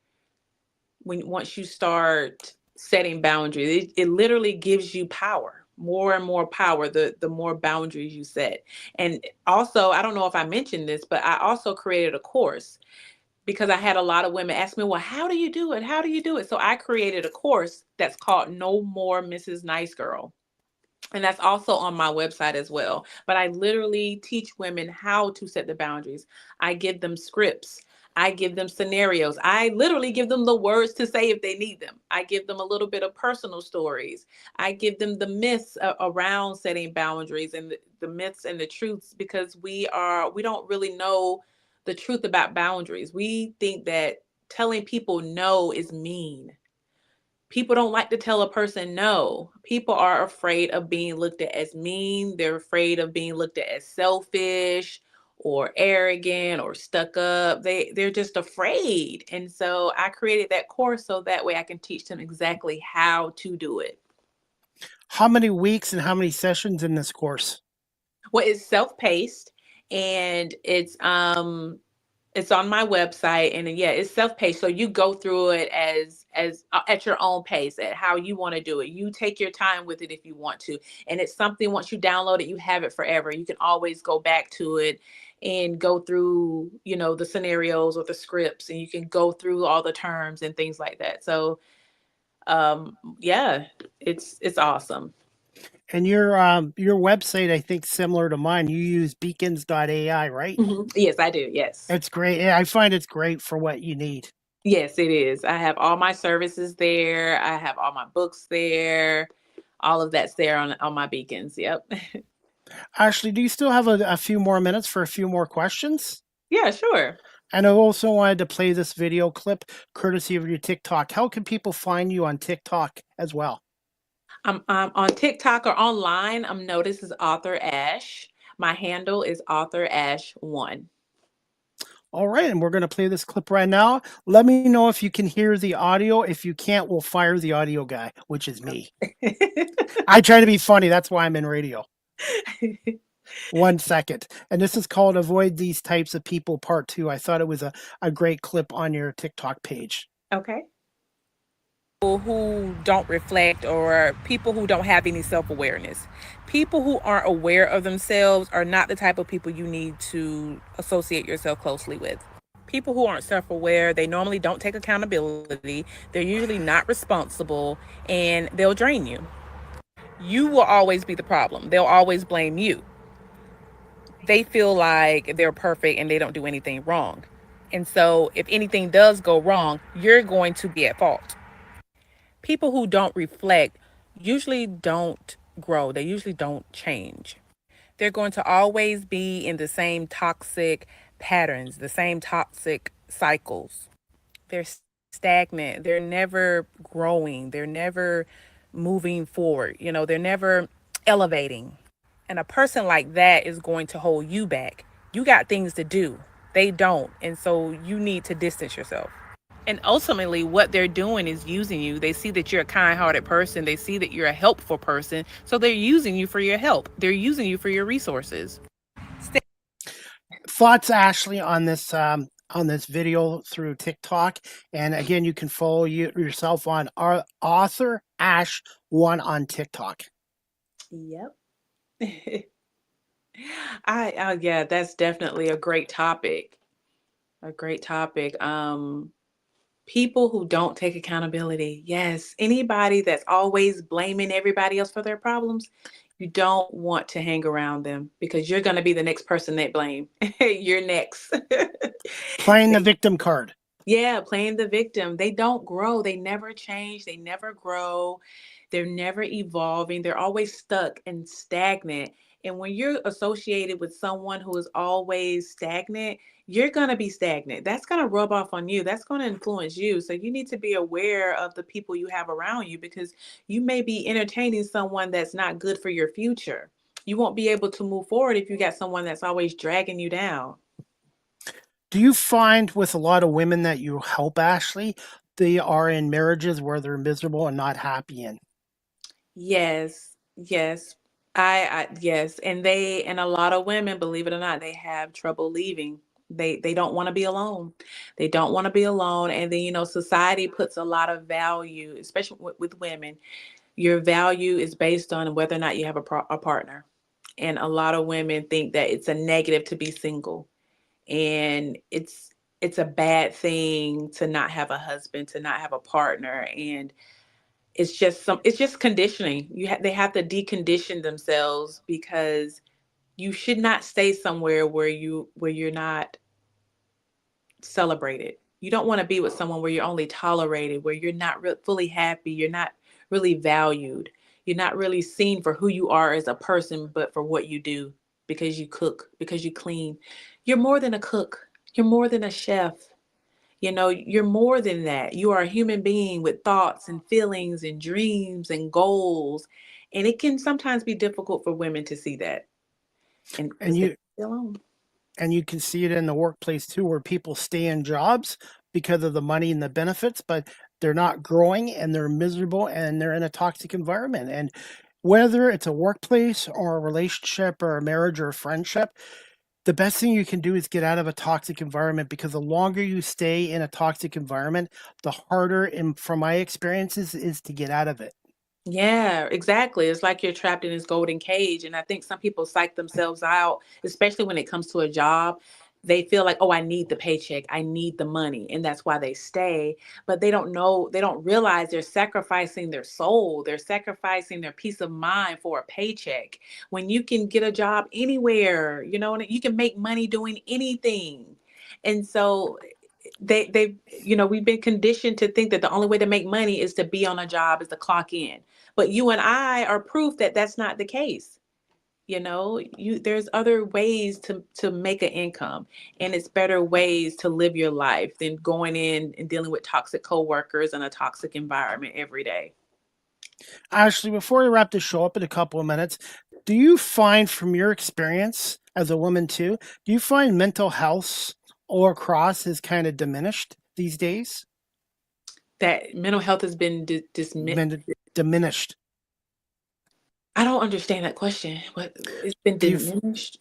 once you start setting boundaries. It literally gives you power, more and more power, the more boundaries you set. And also, I don't know if I mentioned this, but I also created a course because I had a lot of women ask me, well, how do you do it? How do you do it? So I created a course that's called No More Mrs. Nice Girl. And that's also on my website as well. But I literally teach women how to set the boundaries. I give them scripts. I give them scenarios. I literally give them the words to say if they need them. I give them a little bit of personal stories. I give them the myths around setting boundaries, and the myths and the truths, because we don't really know the truth about boundaries. We think that telling people no is mean. People don't like to tell a person no. People are afraid of being looked at as mean. They're afraid of being looked at as selfish or arrogant or stuck up. They're just afraid. And so I created that course so that way I can teach them exactly how to do it. How many weeks and how many sessions in this course? Well, it's self-paced, and it's on my website, and yeah, it's self-paced, so you go through it as at your own pace, at how you want to do it. You take your time with it if you want to, and it's something, once you download it, you have it forever. You can always go back to it and go through, the scenarios or the scripts, and you can go through all the terms and things like that. So yeah, it's awesome. And your website, I think, similar to mine. You use beacons.ai, right? Yes, I do. Yes. It's great. Yeah, I find it's great for what you need. Yes, it is. I have all my services there. I have all my books there. All of that's there on my beacons. Yep. Ashley, do you still have a few more minutes for a few more questions? Yeah, sure. And I also wanted to play this video clip courtesy of your TikTok. How can people find you on TikTok as well? I'm on TikTok or online. I'm noticed as Author Ash. My handle is Author Ash One. All right, and we're going to play this clip right now. Let me know if you can hear the audio. If you can't, we'll fire the audio guy, which is me. I try to be funny. That's why I'm in radio. 1 second. And this is called Avoid These Types of People Part 2. I thought it was a great clip on your TikTok page. Okay. People who don't reflect, or people who don't have any self-awareness. People who aren't aware of themselves are not the type of people you need to associate yourself closely with. People who aren't self-aware, they normally don't take accountability. They're usually not responsible, and they'll drain you. You will always be the problem. They'll always blame you. They feel like they're perfect and they don't do anything wrong. And so if anything does go wrong, you're going to be at fault. People who don't reflect usually don't grow. They usually don't change. They're going to always be in the same toxic patterns, the same toxic cycles. They're stagnant. They're never growing. They're never moving forward. They're never elevating. And a person like that is going to hold you back. You got things to do. They don't. And so you need to distance yourself. And ultimately, what they're doing is using you. They see that you're a kind-hearted person. They see that you're a helpful person. So they're using you for your help. They're using you for your resources. Thoughts, Ashley, on this video through TikTok? And again, you can follow yourself on our Author Ash One on TikTok. Yep. Yeah, that's definitely a great topic. A great topic. People who don't take accountability. Yes. Anybody that's always blaming everybody else for their problems, you don't want to hang around them, because you're going to be the next person they blame. You're next. Playing the victim card. Yeah, playing the victim. They don't grow. They never change. They never grow. They're never evolving. They're always stuck and stagnant. And when you're associated with someone who is always stagnant, you're going to be stagnant. That's going to rub off on you. That's going to influence you. So you need to be aware of the people you have around you, because you may be entertaining someone that's not good for your future. You won't be able to move forward if you got someone that's always dragging you down. Do you find with a lot of women that you help, Ashley, they are in marriages where they're miserable and not happy in? Yes, yes. I yes, and a lot of women, believe it or not, they have trouble leaving. They don't want to be alone. They don't want to be alone. And then, society puts a lot of value, especially with women. Your value is based on whether or not you have a partner. And a lot of women think that it's a negative to be single, and it's a bad thing to not have a husband, to not have a partner. And it's just conditioning. They have to decondition themselves, because you should not stay somewhere where you're not celebrated. You don't want to be with someone where you're only tolerated, where you're not fully happy, you're not really valued, you're not really seen for who you are as a person, but for what you do, because you cook, because you clean. You're more than a cook. You're more than a chef. You're more than that. You are a human being with thoughts and feelings and dreams and goals. And it can sometimes be difficult for women to see that. And And because they you feel alone. and you can see it in the workplace too, where people stay in jobs because of the money and the benefits, but they're not growing and they're miserable and they're in a toxic environment. And whether it's a workplace or a relationship or a marriage or a friendship, the best thing you can do is get out of a toxic environment, because the longer you stay in a toxic environment, the harder, and from my experiences, is to get out of it. Yeah, exactly. It's like you're trapped in this golden cage. And I think some people psych themselves out, especially when it comes to a job. They feel like, oh, I need the paycheck, I need the money. And that's why they stay. But they don't know, they don't realize they're sacrificing their soul, they're sacrificing their peace of mind for a paycheck. When you can get a job anywhere, and you can make money doing anything. And so we've been conditioned to think that the only way to make money is to be on a job, is to clock in. But you and I are proof that that's not the case. There's other ways to make an income, and it's better ways to live your life than going in and dealing with toxic coworkers and a toxic environment every day. Ashley, before we wrap this show up in a couple of minutes, do you find, from your experience as a woman too, do you find mental health all across is kind of diminished these days? That mental health has been dismissed. Diminished. I don't understand that question. What, it's been Do you? diminished?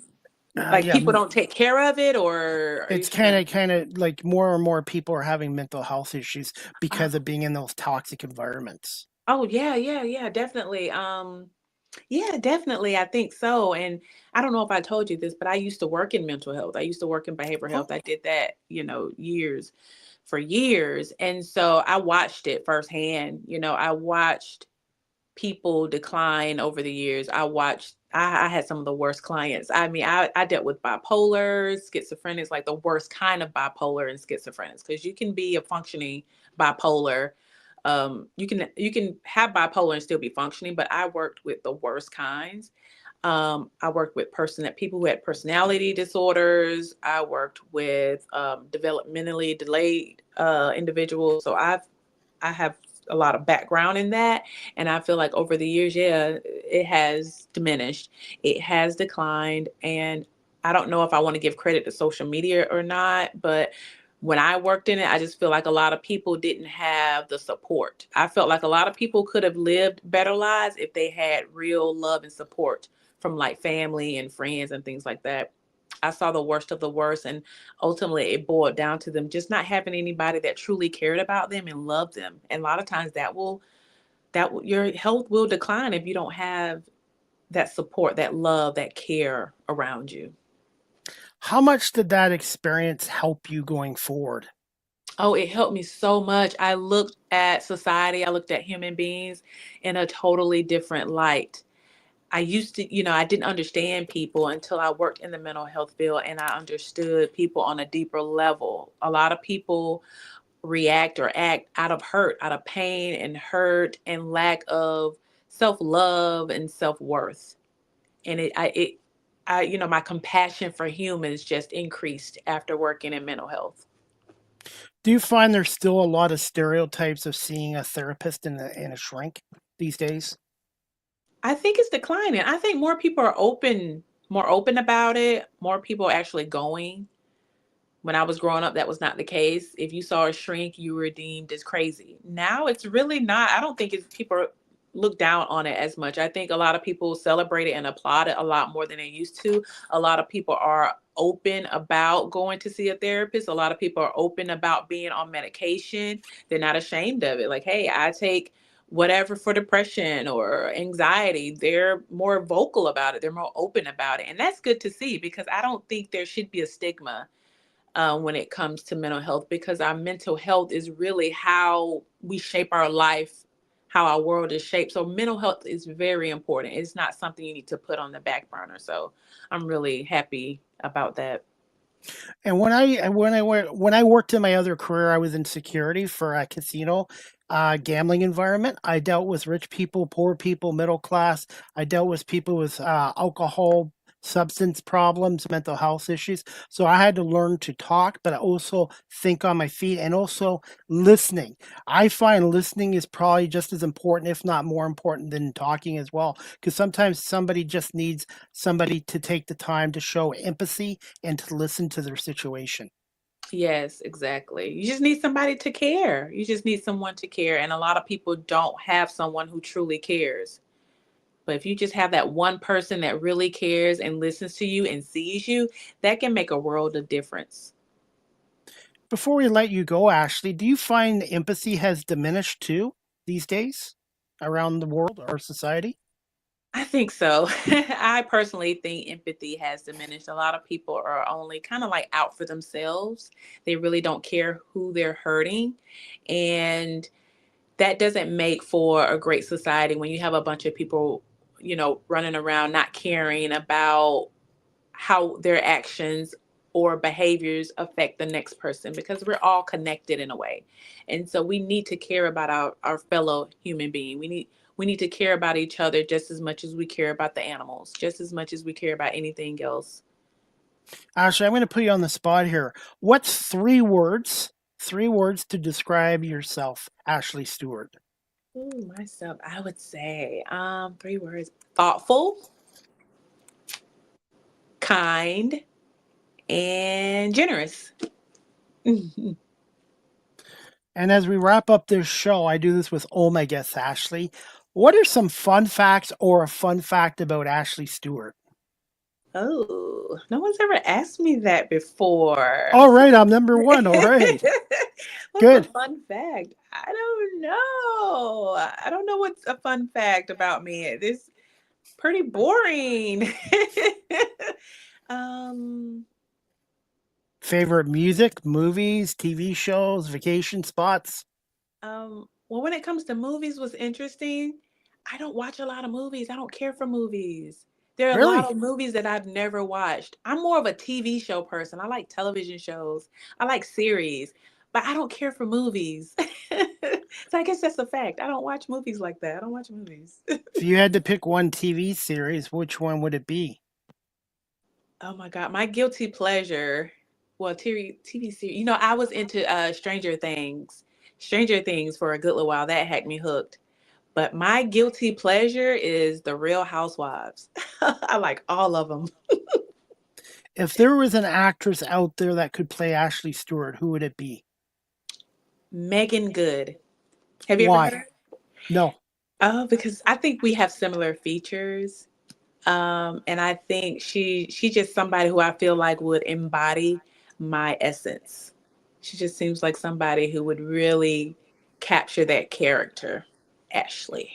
Like Yeah, people don't take care of it, or are you it's saying? kind of like more and more people are having mental health issues because Oh, of being in those toxic environments. oh yeah, yeah, yeah, definitely. Yeah, definitely. I think so. And I don't know if I told you this, but I used to work in mental health. I used to work in behavioral health. Oh, I did that, years for years. And so I watched it firsthand. I watched people decline over the years. I had some of the worst clients. I mean, I dealt with bipolar, schizophrenics, like the worst kind of bipolar and schizophrenics, because you can be a functioning bipolar. You can have bipolar and still be functioning, but I worked with the worst kinds. I worked with people who had personality disorders. I worked with developmentally delayed individuals. So I have a lot of background in that. And I feel like over the years, yeah, it has diminished. It has declined. And I don't know if I want to give credit to social media or not, but when I worked in it, I just feel like a lot of people didn't have the support. I felt like a lot of people could have lived better lives if they had real love and support from like family and friends and things like that. I saw the worst of the worst, and ultimately it boiled down to them just not having anybody that truly cared about them and loved them. And a lot of times your health will decline if you don't have that support, that love, that care around you. how much did that experience help you going forward? Oh, it helped me so much. I looked at society, I looked at human beings in a totally different light. I used to, I didn't understand people until I worked in the mental health field, and I understood people on a deeper level. A lot of people react or act out of hurt, out of pain and hurt and lack of self-love and self-worth. And my compassion for humans just increased after working in mental health. Do you find there's still a lot of stereotypes of seeing a therapist in a shrink these days? I think it's declining. I think more open about it. More people are actually going. When I was growing up, that was not the case. If you saw a shrink, you were deemed as crazy. Now it's really not. I don't think people look down on it as much. I think a lot of people celebrate it and applaud it a lot more than they used to. A lot of people are open about going to see a therapist. A lot of people are open about being on medication. They're not ashamed of it. Like, hey, I take whatever for depression or anxiety. They're more vocal about it. They're more open about it. And that's good to see, because I don't think there should be a stigma when it comes to mental health, because our mental health is really how we shape our life, how our world is shaped. So mental health is very important. It's not something you need to put on the back burner. So I'm really happy about that. And when I worked in my other career, I was in security for a casino gambling environment. I dealt with rich people, poor people, middle class. I dealt with people with alcohol, substance problems, mental health issues. So I had to learn to talk, but I also think on my feet and also listening. I find listening is probably just as important, if not more important, than talking as well. Because sometimes somebody just needs somebody to take the time to show empathy and to listen to their situation. Yes, exactly. You just need somebody to care. You just need someone to care. And a lot of people don't have someone who truly cares. But if you just have that one person that really cares and listens to you and sees you, that can make a world of difference. Before we let you go, Ashley, do you find empathy has diminished too these days around the world or society? I think so. I personally think empathy has diminished. A lot of people are only kind of like out for themselves. They really don't care who they're hurting. And that doesn't make for a great society when you have a bunch of people, running around not caring about how their actions or behaviors affect the next person, because we're all connected in a way. And so we need to care about our fellow human being. We need to care about each other just as much as we care about the animals, just as much as we care about anything else. Ashley, I'm going to put you on the spot here. What's three words to describe yourself, Ashley Stewart? Ooh, myself, I would say, 3 words: thoughtful, kind, and generous. And as we wrap up this show, I do this with all my guests, Ashley. What are some fun facts or a fun fact about Ashley Stewart? Oh, no one's ever asked me that before. All right, I'm number one. All right, What's a good. fun fact? I don't know. I don't know what's a fun fact about me. This pretty boring. um, Favorite music, movies, TV shows, vacation spots? well, when it comes to movies, what's interesting, I don't watch a lot of movies. I don't care for movies. There are a lot Really? of movies that I've never watched. I'm more of a TV show person. I like television shows. I like series, but I don't care for movies. So I guess that's a fact. I don't watch movies like that. I don't watch movies. If you had to pick one TV series, which one would it be? Oh my God, my guilty pleasure. Well, TV series. I was into Stranger Things. Stranger Things for a good little while. That had me hooked. But my guilty pleasure is the Real Housewives. I like all of them. If there was an actress out there that could play Ashley Stewart, who would it be? Megan Good. Have you ever heard Why? her? No. Oh, because I think we have similar features. And I think she's just somebody who I feel like would embody my essence. She just seems like somebody who would really capture that character, Ashley.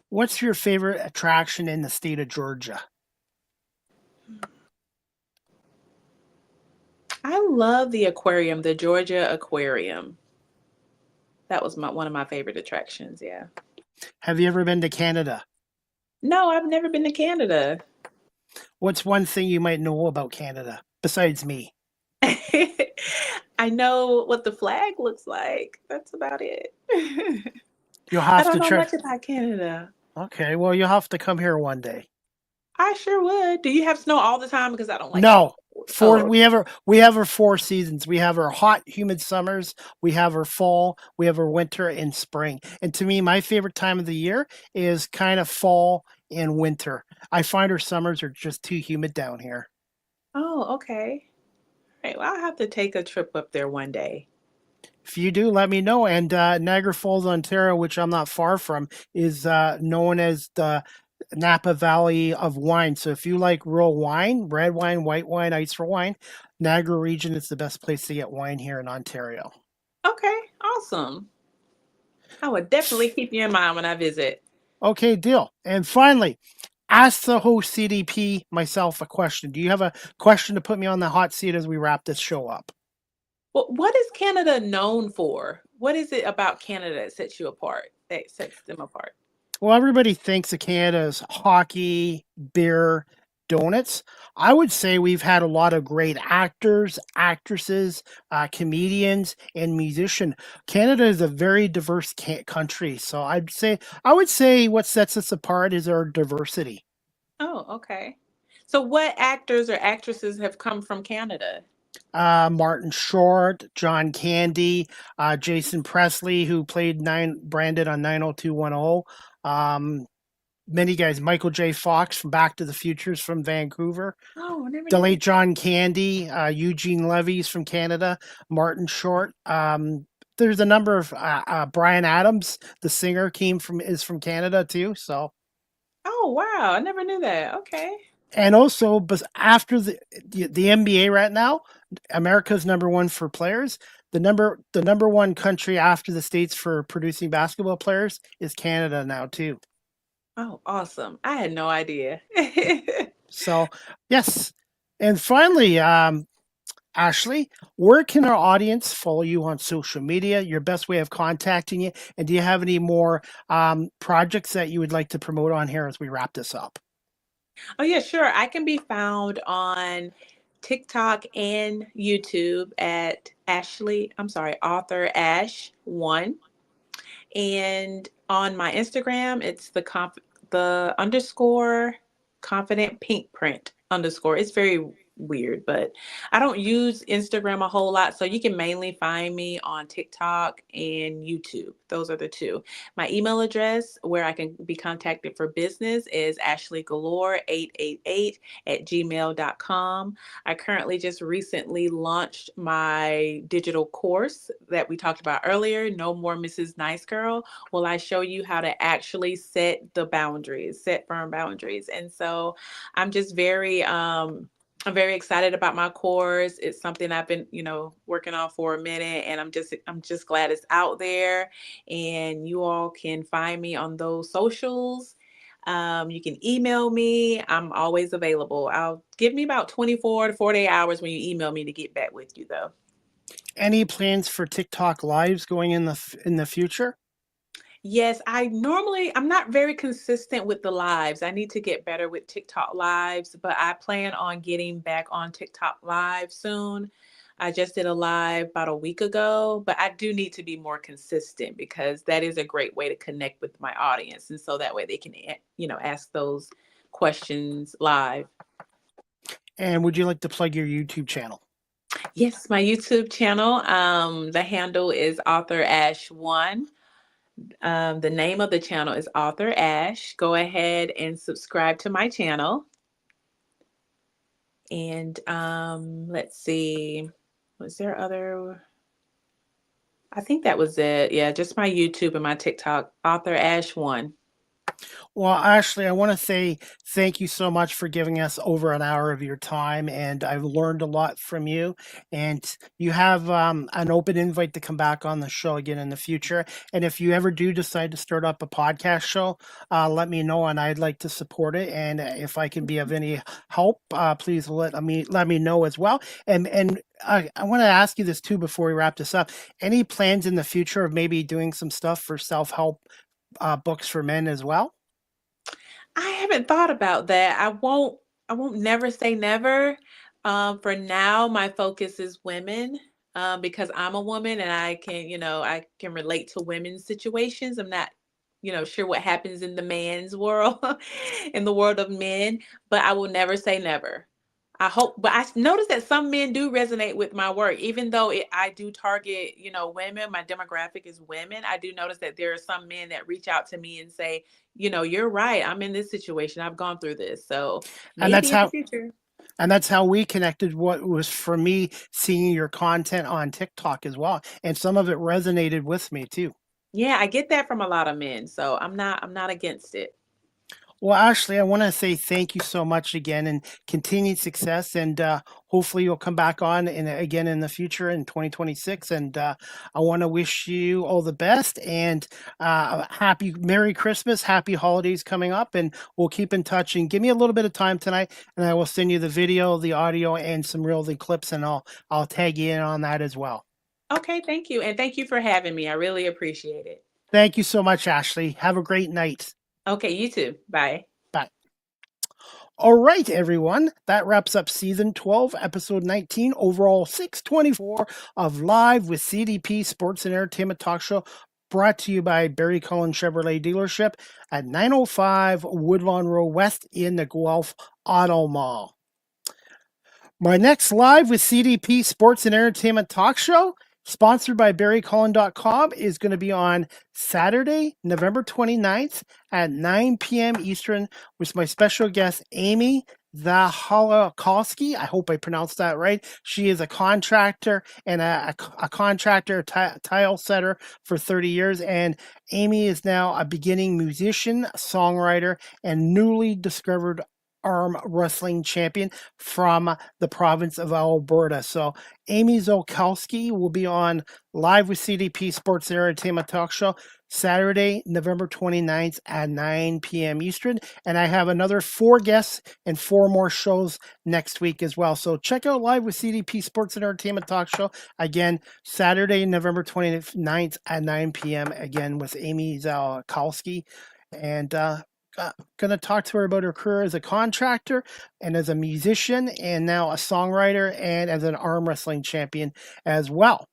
What's your favorite attraction in the state of Georgia? I love the aquarium, the Georgia Aquarium. That was one of my favorite attractions. Yeah. Have you ever been to Canada? No, I've never been to Canada. What's one thing you might know about Canada besides me? I know what the flag looks like. That's about it. You'll I have don't to know try. much about Canada. Okay, well, you'll have to come here one day. I sure would. Do you have snow all the time? Because I don't like No, cold. Oh, we have our four seasons. We have our hot, humid summers. We have our fall. We have our winter and spring. And to me, my favorite time of the year is kind of fall and winter. I find our summers are just too humid down here. oh, okay. All right. Well, I'll have to take a trip up there one day. If you do, let me know. And Niagara Falls, Ontario, which I'm not far from, is known as the Napa Valley of wine. So if you like real wine, red wine, white wine, ice for wine, Niagara region is the best place to get wine here in Ontario. Okay, awesome. I would definitely keep you in mind when I visit. Okay, deal. And finally, ask the host CDP myself a question. Do you have a question to put me on the hot seat as we wrap this show up? Well, what is Canada known for? What is it about Canada that sets you apart? That sets them apart? Well, everybody thinks of Canada as hockey, beer, donuts. I would say we've had a lot of great actors, actresses, comedians, and musicians. Canada is a very diverse country, so I would say what sets us apart is our diversity. Oh, okay. So what actors or actresses have come from Canada? Martin Short, John Candy, Jason Presley, who played Brandon on 90210. Um, Many guys, Michael J. Fox from Back to the Future's from Vancouver. Oh, I never The knew. late John Candy, Eugene Levy's from Canada, Martin Short. There's a number of Brian Adams, the singer, came from is from Canada too. So Oh, wow. I never knew that. Okay. and also, but after the NBA right now, America's number one for players. The number one country after the states for producing basketball players is Canada now too. Oh, awesome. I had no idea. So yes, and finally, Ashley, where can our audience follow you on social media? Your best way of contacting you, and do you have any more projects that you would like to promote on here as we wrap this up? Oh, yeah, sure. I can be found on TikTok and YouTube at author Ash one. And on my Instagram, it's the underscore confident pink print underscore. It's very weird, but I don't use Instagram a whole lot. So you can mainly find me on TikTok and YouTube. Those are the two. My email address where I can be contacted for business is ashleygalore888@gmail.com. I currently just recently launched my digital course that we talked about earlier, No More Mrs. Nice Girl. Will I show you how to actually set the boundaries, set firm boundaries? And so I'm just I'm very excited about my course. It's something I've been, working on for a minute, and I'm just glad it's out there. And you all can find me on those socials. You can email me. I'm always available. I'll give me about 24 to 48 hours when you email me to get back with you, though. Any plans for TikTok lives going in the future? Yes, I'm not very consistent with the lives. I need to get better with TikTok lives, but I plan on getting back on TikTok live soon. I just did a live about a week ago, but I do need to be more consistent because that is a great way to connect with my audience. And so that way they can, ask those questions live. And would you like to plug your YouTube channel? Yes, my YouTube channel, the handle is author Ash one. The name of the channel is Author Ash. Go ahead and subscribe to my channel. And let's see, was there other? I think that was it. Yeah, just my YouTube and my TikTok, Author Ash one. Well, Ashley, I want to say thank you so much for giving us over an hour of your time, and I've learned a lot from you. And you have an open invite to come back on the show again in the future. And if you ever do decide to start up a podcast show, let me know, and I'd like to support it. And if I can be of any help, please let me know as well. And I want to ask you this too before we wrap this up. Any plans in the future of maybe doing some stuff for self help books for men as well? I haven't thought about that. I won't never say never. For now, my focus is women. Because I'm a woman and I can relate to women's situations. I'm not, sure what happens in the man's world, in the world of men, but I will never say never. I hope, but I noticed that some men do resonate with my work, even though I do target, women. My demographic is women. I do notice that there are some men that reach out to me and say, you're right. I'm in this situation. I've gone through this. So And that's maybe in the how future. and that's how we connected. What was for me seeing your content on TikTok as well, and some of it resonated with me too. Yeah, I get that from a lot of men. So I'm not against it. Well, Ashley, I want to say thank you so much again, and continued success. And hopefully, you'll come back on again in the future in 2026. And I want to wish you all the best and happy Merry Christmas, happy holidays coming up. And we'll keep in touch. And give me a little bit of time tonight, and I will send you the video, the audio, and some real the clips, and I'll tag you in on that as well. Okay, thank you. And thank you for having me. I really appreciate it. Thank you so much, Ashley. Have a great night. Okay, you too. Bye. Bye. All right, everyone. That wraps up season 12, episode 19, overall 624 of Live with CDP Sports and Entertainment Talk Show, brought to you by Barry Cullen Chevrolet Dealership at 905 Woodlawn Road West in the Guelph Auto Mall. My next Live with CDP Sports and Entertainment Talk Show, sponsored by BarryCullen.com, is going to be on Saturday, November 29th at 9 p.m. Eastern with my special guest, Amy Zahalakovsky. I hope I pronounced that right. She is a contractor and a contractor, tile setter for 30 years. And Amy is now a beginning musician, songwriter, and newly discovered arm wrestling champion from the province of Alberta. So Amy Zolkowski will be on Live with CDP Sports and Entertainment Talk Show Saturday, November 29th at 9 p.m. Eastern. And I have another 4 guests and 4 more shows next week as well. So check out Live with CDP Sports and Entertainment Talk Show. Again, Saturday, November 29th at 9 p.m. Again with Amy Zolkowski. And going to talk to her about her career as a contractor and as a musician and now a songwriter and as an arm wrestling champion as well.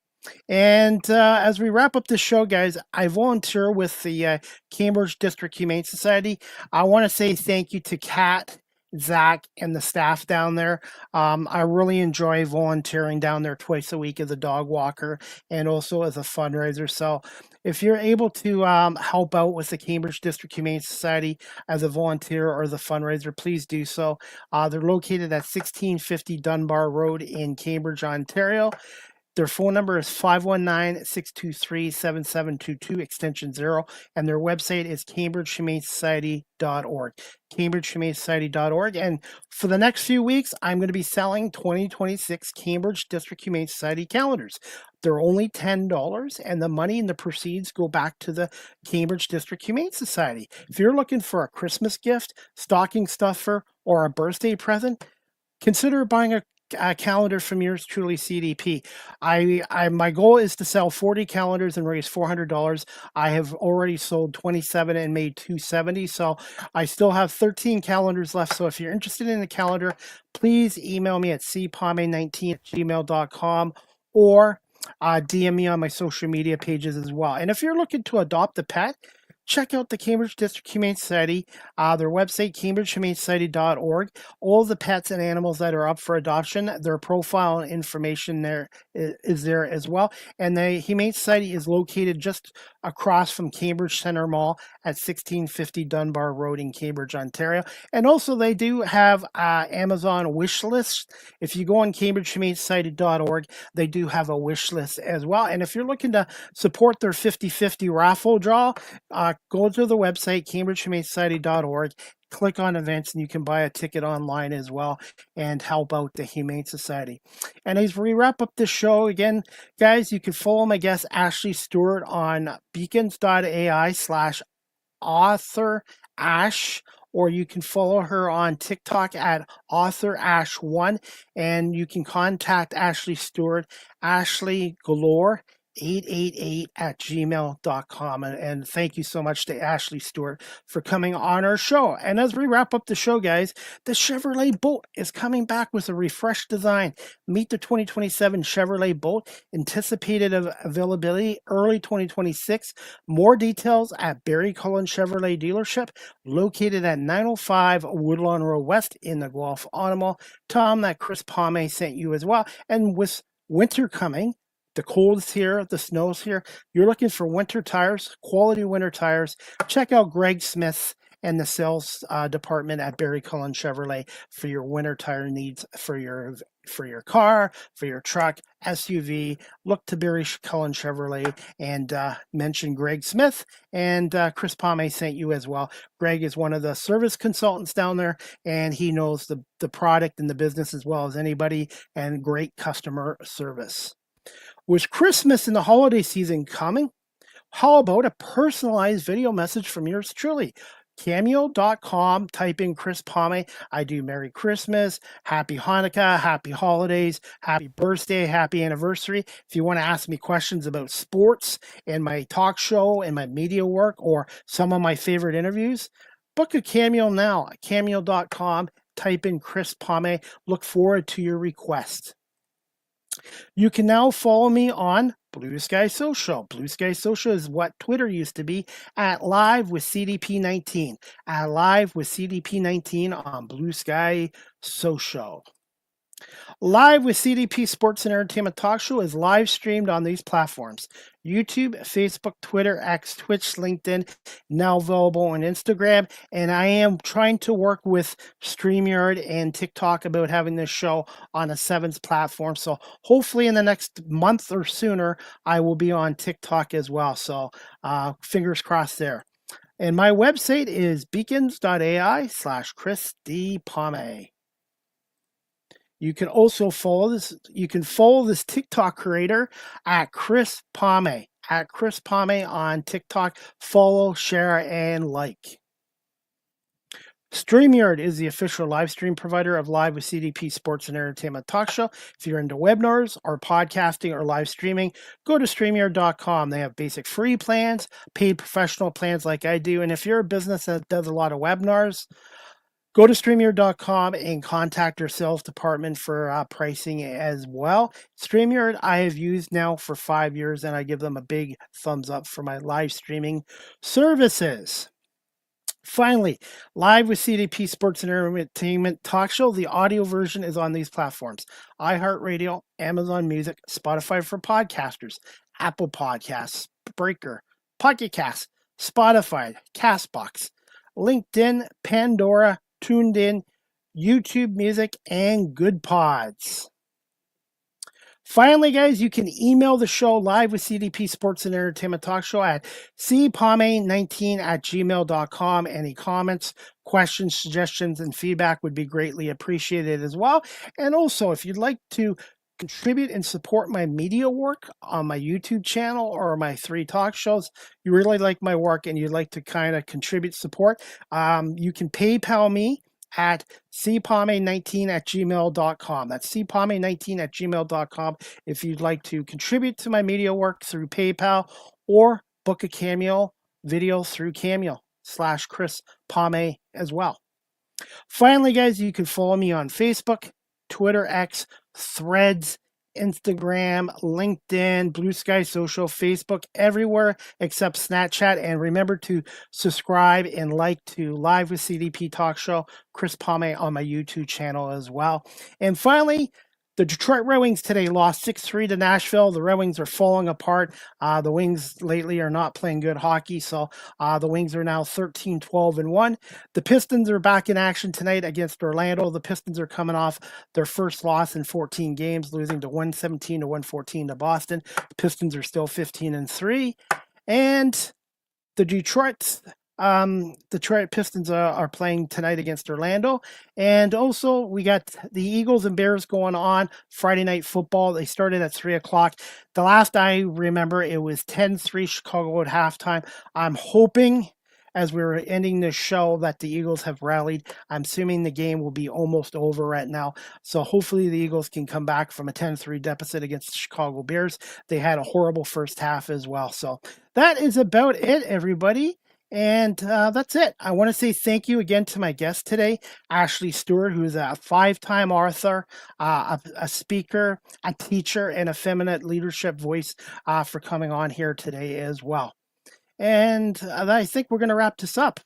And as we wrap up the show, guys, I volunteer with the Cambridge District Humane Society. I want to say thank you to Kat, Zach, and the staff down there. I really enjoy volunteering down there twice a week as a dog walker and also as a fundraiser. So if you're able to help out with the Cambridge District Humane Society as a volunteer or as a fundraiser, please do so. They're located at 1650 Dunbar Road in Cambridge, Ontario. Their phone number is 519-623-7722, extension 0, and their website is cambridgehumanesociety.org, cambridgehumanesociety.org. And for the next few weeks, I'm going to be selling 2026 Cambridge District Humane Society calendars. They're only $10, and the money and the proceeds go back to the Cambridge District Humane Society. If you're looking for a Christmas gift, stocking stuffer, or a birthday present, consider buying a calendar from yours truly, CDP. My goal is to sell 40 calendars and raise $400. I have already sold 27 and made $270, so I still have 13 calendars left. So if you're interested in a calendar, please email me at cpame19@gmail.com or DM me on my social media pages as well. And if you're looking to adopt a pet, check out the Cambridge District Humane Society, their website, cambridgehumanesociety.org. All the pets and animals that are up for adoption, their profile and information there is there as well. And the Humane Society is located just across from Cambridge Centre Mall at 1650 Dunbar Road in Cambridge, Ontario. And also they do have Amazon wish list. If you go on cambridgehumanesociety.org, they do have a wish list as well. And if you're looking to support their 50-50 raffle draw, go to the website, cambridgehumanesociety.org, click on events, and you can buy a ticket online as well and help out the Humane Society. And as we wrap up this show, again, guys, you can follow my guest Ashley Stewart on beacons.ai/author Ash, or you can follow her on TikTok at author-ash1, and you can contact Ashley Stewart, Ashley Galore 888@gmail.com. And thank you so much to Ashley Stewart for coming on our show. And as we wrap up the show, guys, the Chevrolet Bolt is coming back with a refreshed design. Meet the 2027 Chevrolet Bolt. Anticipated availability early 2026. More details at Barry Cullen Chevrolet Dealership, located at 905 Woodlawn Road West in the Guelph Auto Mall. Tom, that Chris Palme sent you as well. And with winter coming, the cold's here, the snow's here. You're looking for winter tires, quality winter tires. Check out Greg Smith and the sales department at Barry Cullen Chevrolet for your winter tire needs for your car, for your truck, SUV. Look to Barry Cullen Chevrolet and mention Greg Smith, and Chris Palme sent you as well. Greg is one of the service consultants down there, and he knows the product and the business as well as anybody, and great customer service. With Christmas and the holiday season coming, how about a personalized video message from yours truly? Cameo.com, type in Chris Palme. I do Merry Christmas, Happy Hanukkah, Happy Holidays, Happy Birthday, Happy Anniversary. If you want to ask me questions about sports and my talk show and my media work or some of my favorite interviews, book a Cameo now at Cameo.com. type in Chris Palme. Look forward to your request. You can now follow me on Blue Sky Social. Blue Sky Social is what Twitter used to be, at Live with CDP19. At Live with CDP19 on Blue Sky Social. Live with CDP Sports and Entertainment Talk Show is live streamed on these platforms: YouTube, Facebook, Twitter, X, Twitch, LinkedIn, now available on Instagram. And I am trying to work with StreamYard and TikTok about having this show on a seventh platform. So hopefully in the next month or sooner, I will be on TikTok as well. So fingers crossed there. And my website is beacons.ai/Chris D. Palme. You can also follow this. You can follow this TikTok creator at Chris Palme. At Chris Palme on TikTok. Follow, share, and like. StreamYard is the official live stream provider of Live with CDP Sports and Entertainment Talk Show. If you're into webinars or podcasting or live streaming, go to StreamYard.com. They have basic free plans, paid professional plans like I do. And if you're a business that does a lot of webinars, go to StreamYard.com and contact our sales department for pricing as well. StreamYard I have used now for 5 years, and I give them a big thumbs up for my live streaming services. Finally, Live with CDP Sports and Entertainment Talk Show. The audio version is on these platforms: iHeartRadio, Amazon Music, Spotify for podcasters, Apple Podcasts, Breaker, Pocket Cast, Spotify, Castbox, LinkedIn, Pandora, Tuned In, YouTube Music, and Good Pods. Finally, guys, you can email the show Live with CDP Sports and Entertainment Talk Show at cpalme19@gmail.com. Any comments, questions, suggestions, and feedback would be greatly appreciated as well. And also, if you'd like to contribute and support my media work on my YouTube channel or my 3 talk shows, you really like my work and you'd like to kind of contribute support, you can PayPal me at cpalme19@gmail.com. That's cpalme19@gmail.com if you'd like to contribute to my media work through PayPal or book a cameo video through Cameo/Chris Palme as well. Finally, guys, you can follow me on Facebook, Twitter, X, Threads, Instagram, LinkedIn, Blue Sky Social, Facebook, everywhere except Snapchat. And remember to subscribe and like to Live with CDP Talk Show, Chris Palme on my YouTube channel as well. And finally, the Detroit Red Wings today lost 6-3 to Nashville. The Red Wings are falling apart. The Wings lately are not playing good hockey, so the Wings are now 13-12-1. The Pistons are back in action tonight against Orlando. The Pistons are coming off their first loss in 14 games, losing to 117-114 to Boston. The Pistons are still 15-3. And the Detroit Pistons are playing tonight against Orlando. And also we got the Eagles and Bears going on Friday Night Football. They started at 3 o'clock. The last I remember, it was 10-3 Chicago at halftime. I'm hoping, as we're ending this show, that the Eagles have rallied. I'm assuming the game will be almost over right now. So hopefully the Eagles can come back from a 10-3 deficit against the Chicago Bears. They had a horrible first half as well. So that is about it, everybody. And that's it. I want to say thank you again to my guest today, Ashley Stewart, who is a 5-time author, a speaker, a teacher, and a feminine leadership voice for coming on here today as well. And I think we're going to wrap this up.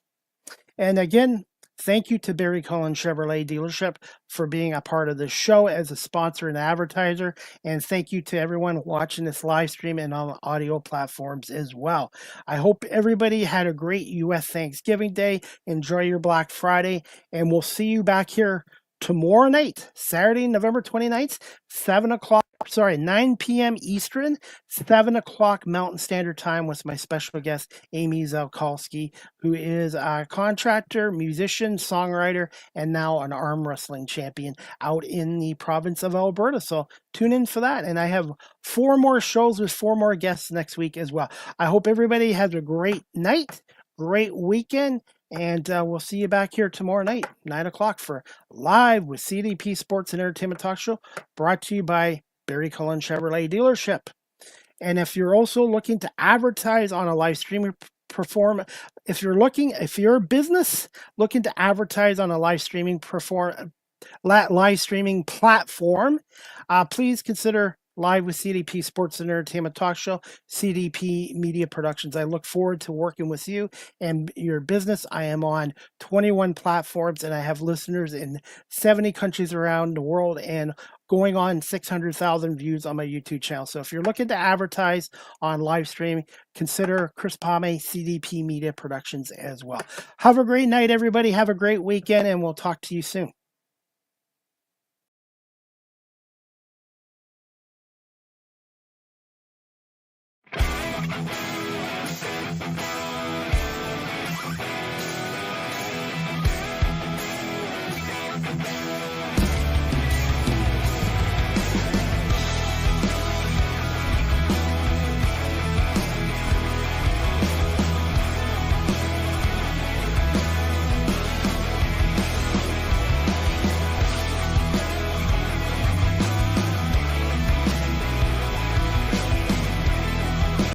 And again, thank you to Barry Cullen Chevrolet Dealership for being a part of the show as a sponsor and advertiser. And thank you to everyone watching this live stream and on audio platforms as well. I hope everybody had a great U.S. Thanksgiving Day. Enjoy your Black Friday. And we'll see you back here tomorrow night, Saturday, November 29th, 9 p.m. Eastern, 7 o'clock Mountain Standard Time with my special guest, Amy Zalkowski, who is a contractor, musician, songwriter, and now an arm wrestling champion out in the province of Alberta. So tune in for that. And I have 4 more shows with 4 more guests next week as well. I hope everybody has a great night, great weekend. And we'll see you back here tomorrow night, 9 o'clock for Live with CDP Sports and Entertainment Talk Show, brought to you by Barry Cullen Chevrolet Dealership. And if you're also looking to advertise on a live streaming perform. If you're a business looking to advertise on a live streaming platform, please consider Live with CDP Sports and Entertainment Talk Show, CDP Media Productions. I look forward to working with you and your business. I am on 21 platforms and I have listeners in 70 countries around the world and going on 600,000 views on my YouTube channel. So if you're looking to advertise on live streaming, consider Chris Pame, CDP Media Productions as well. Have a great night, everybody. Have a great weekend, and we'll talk to you soon.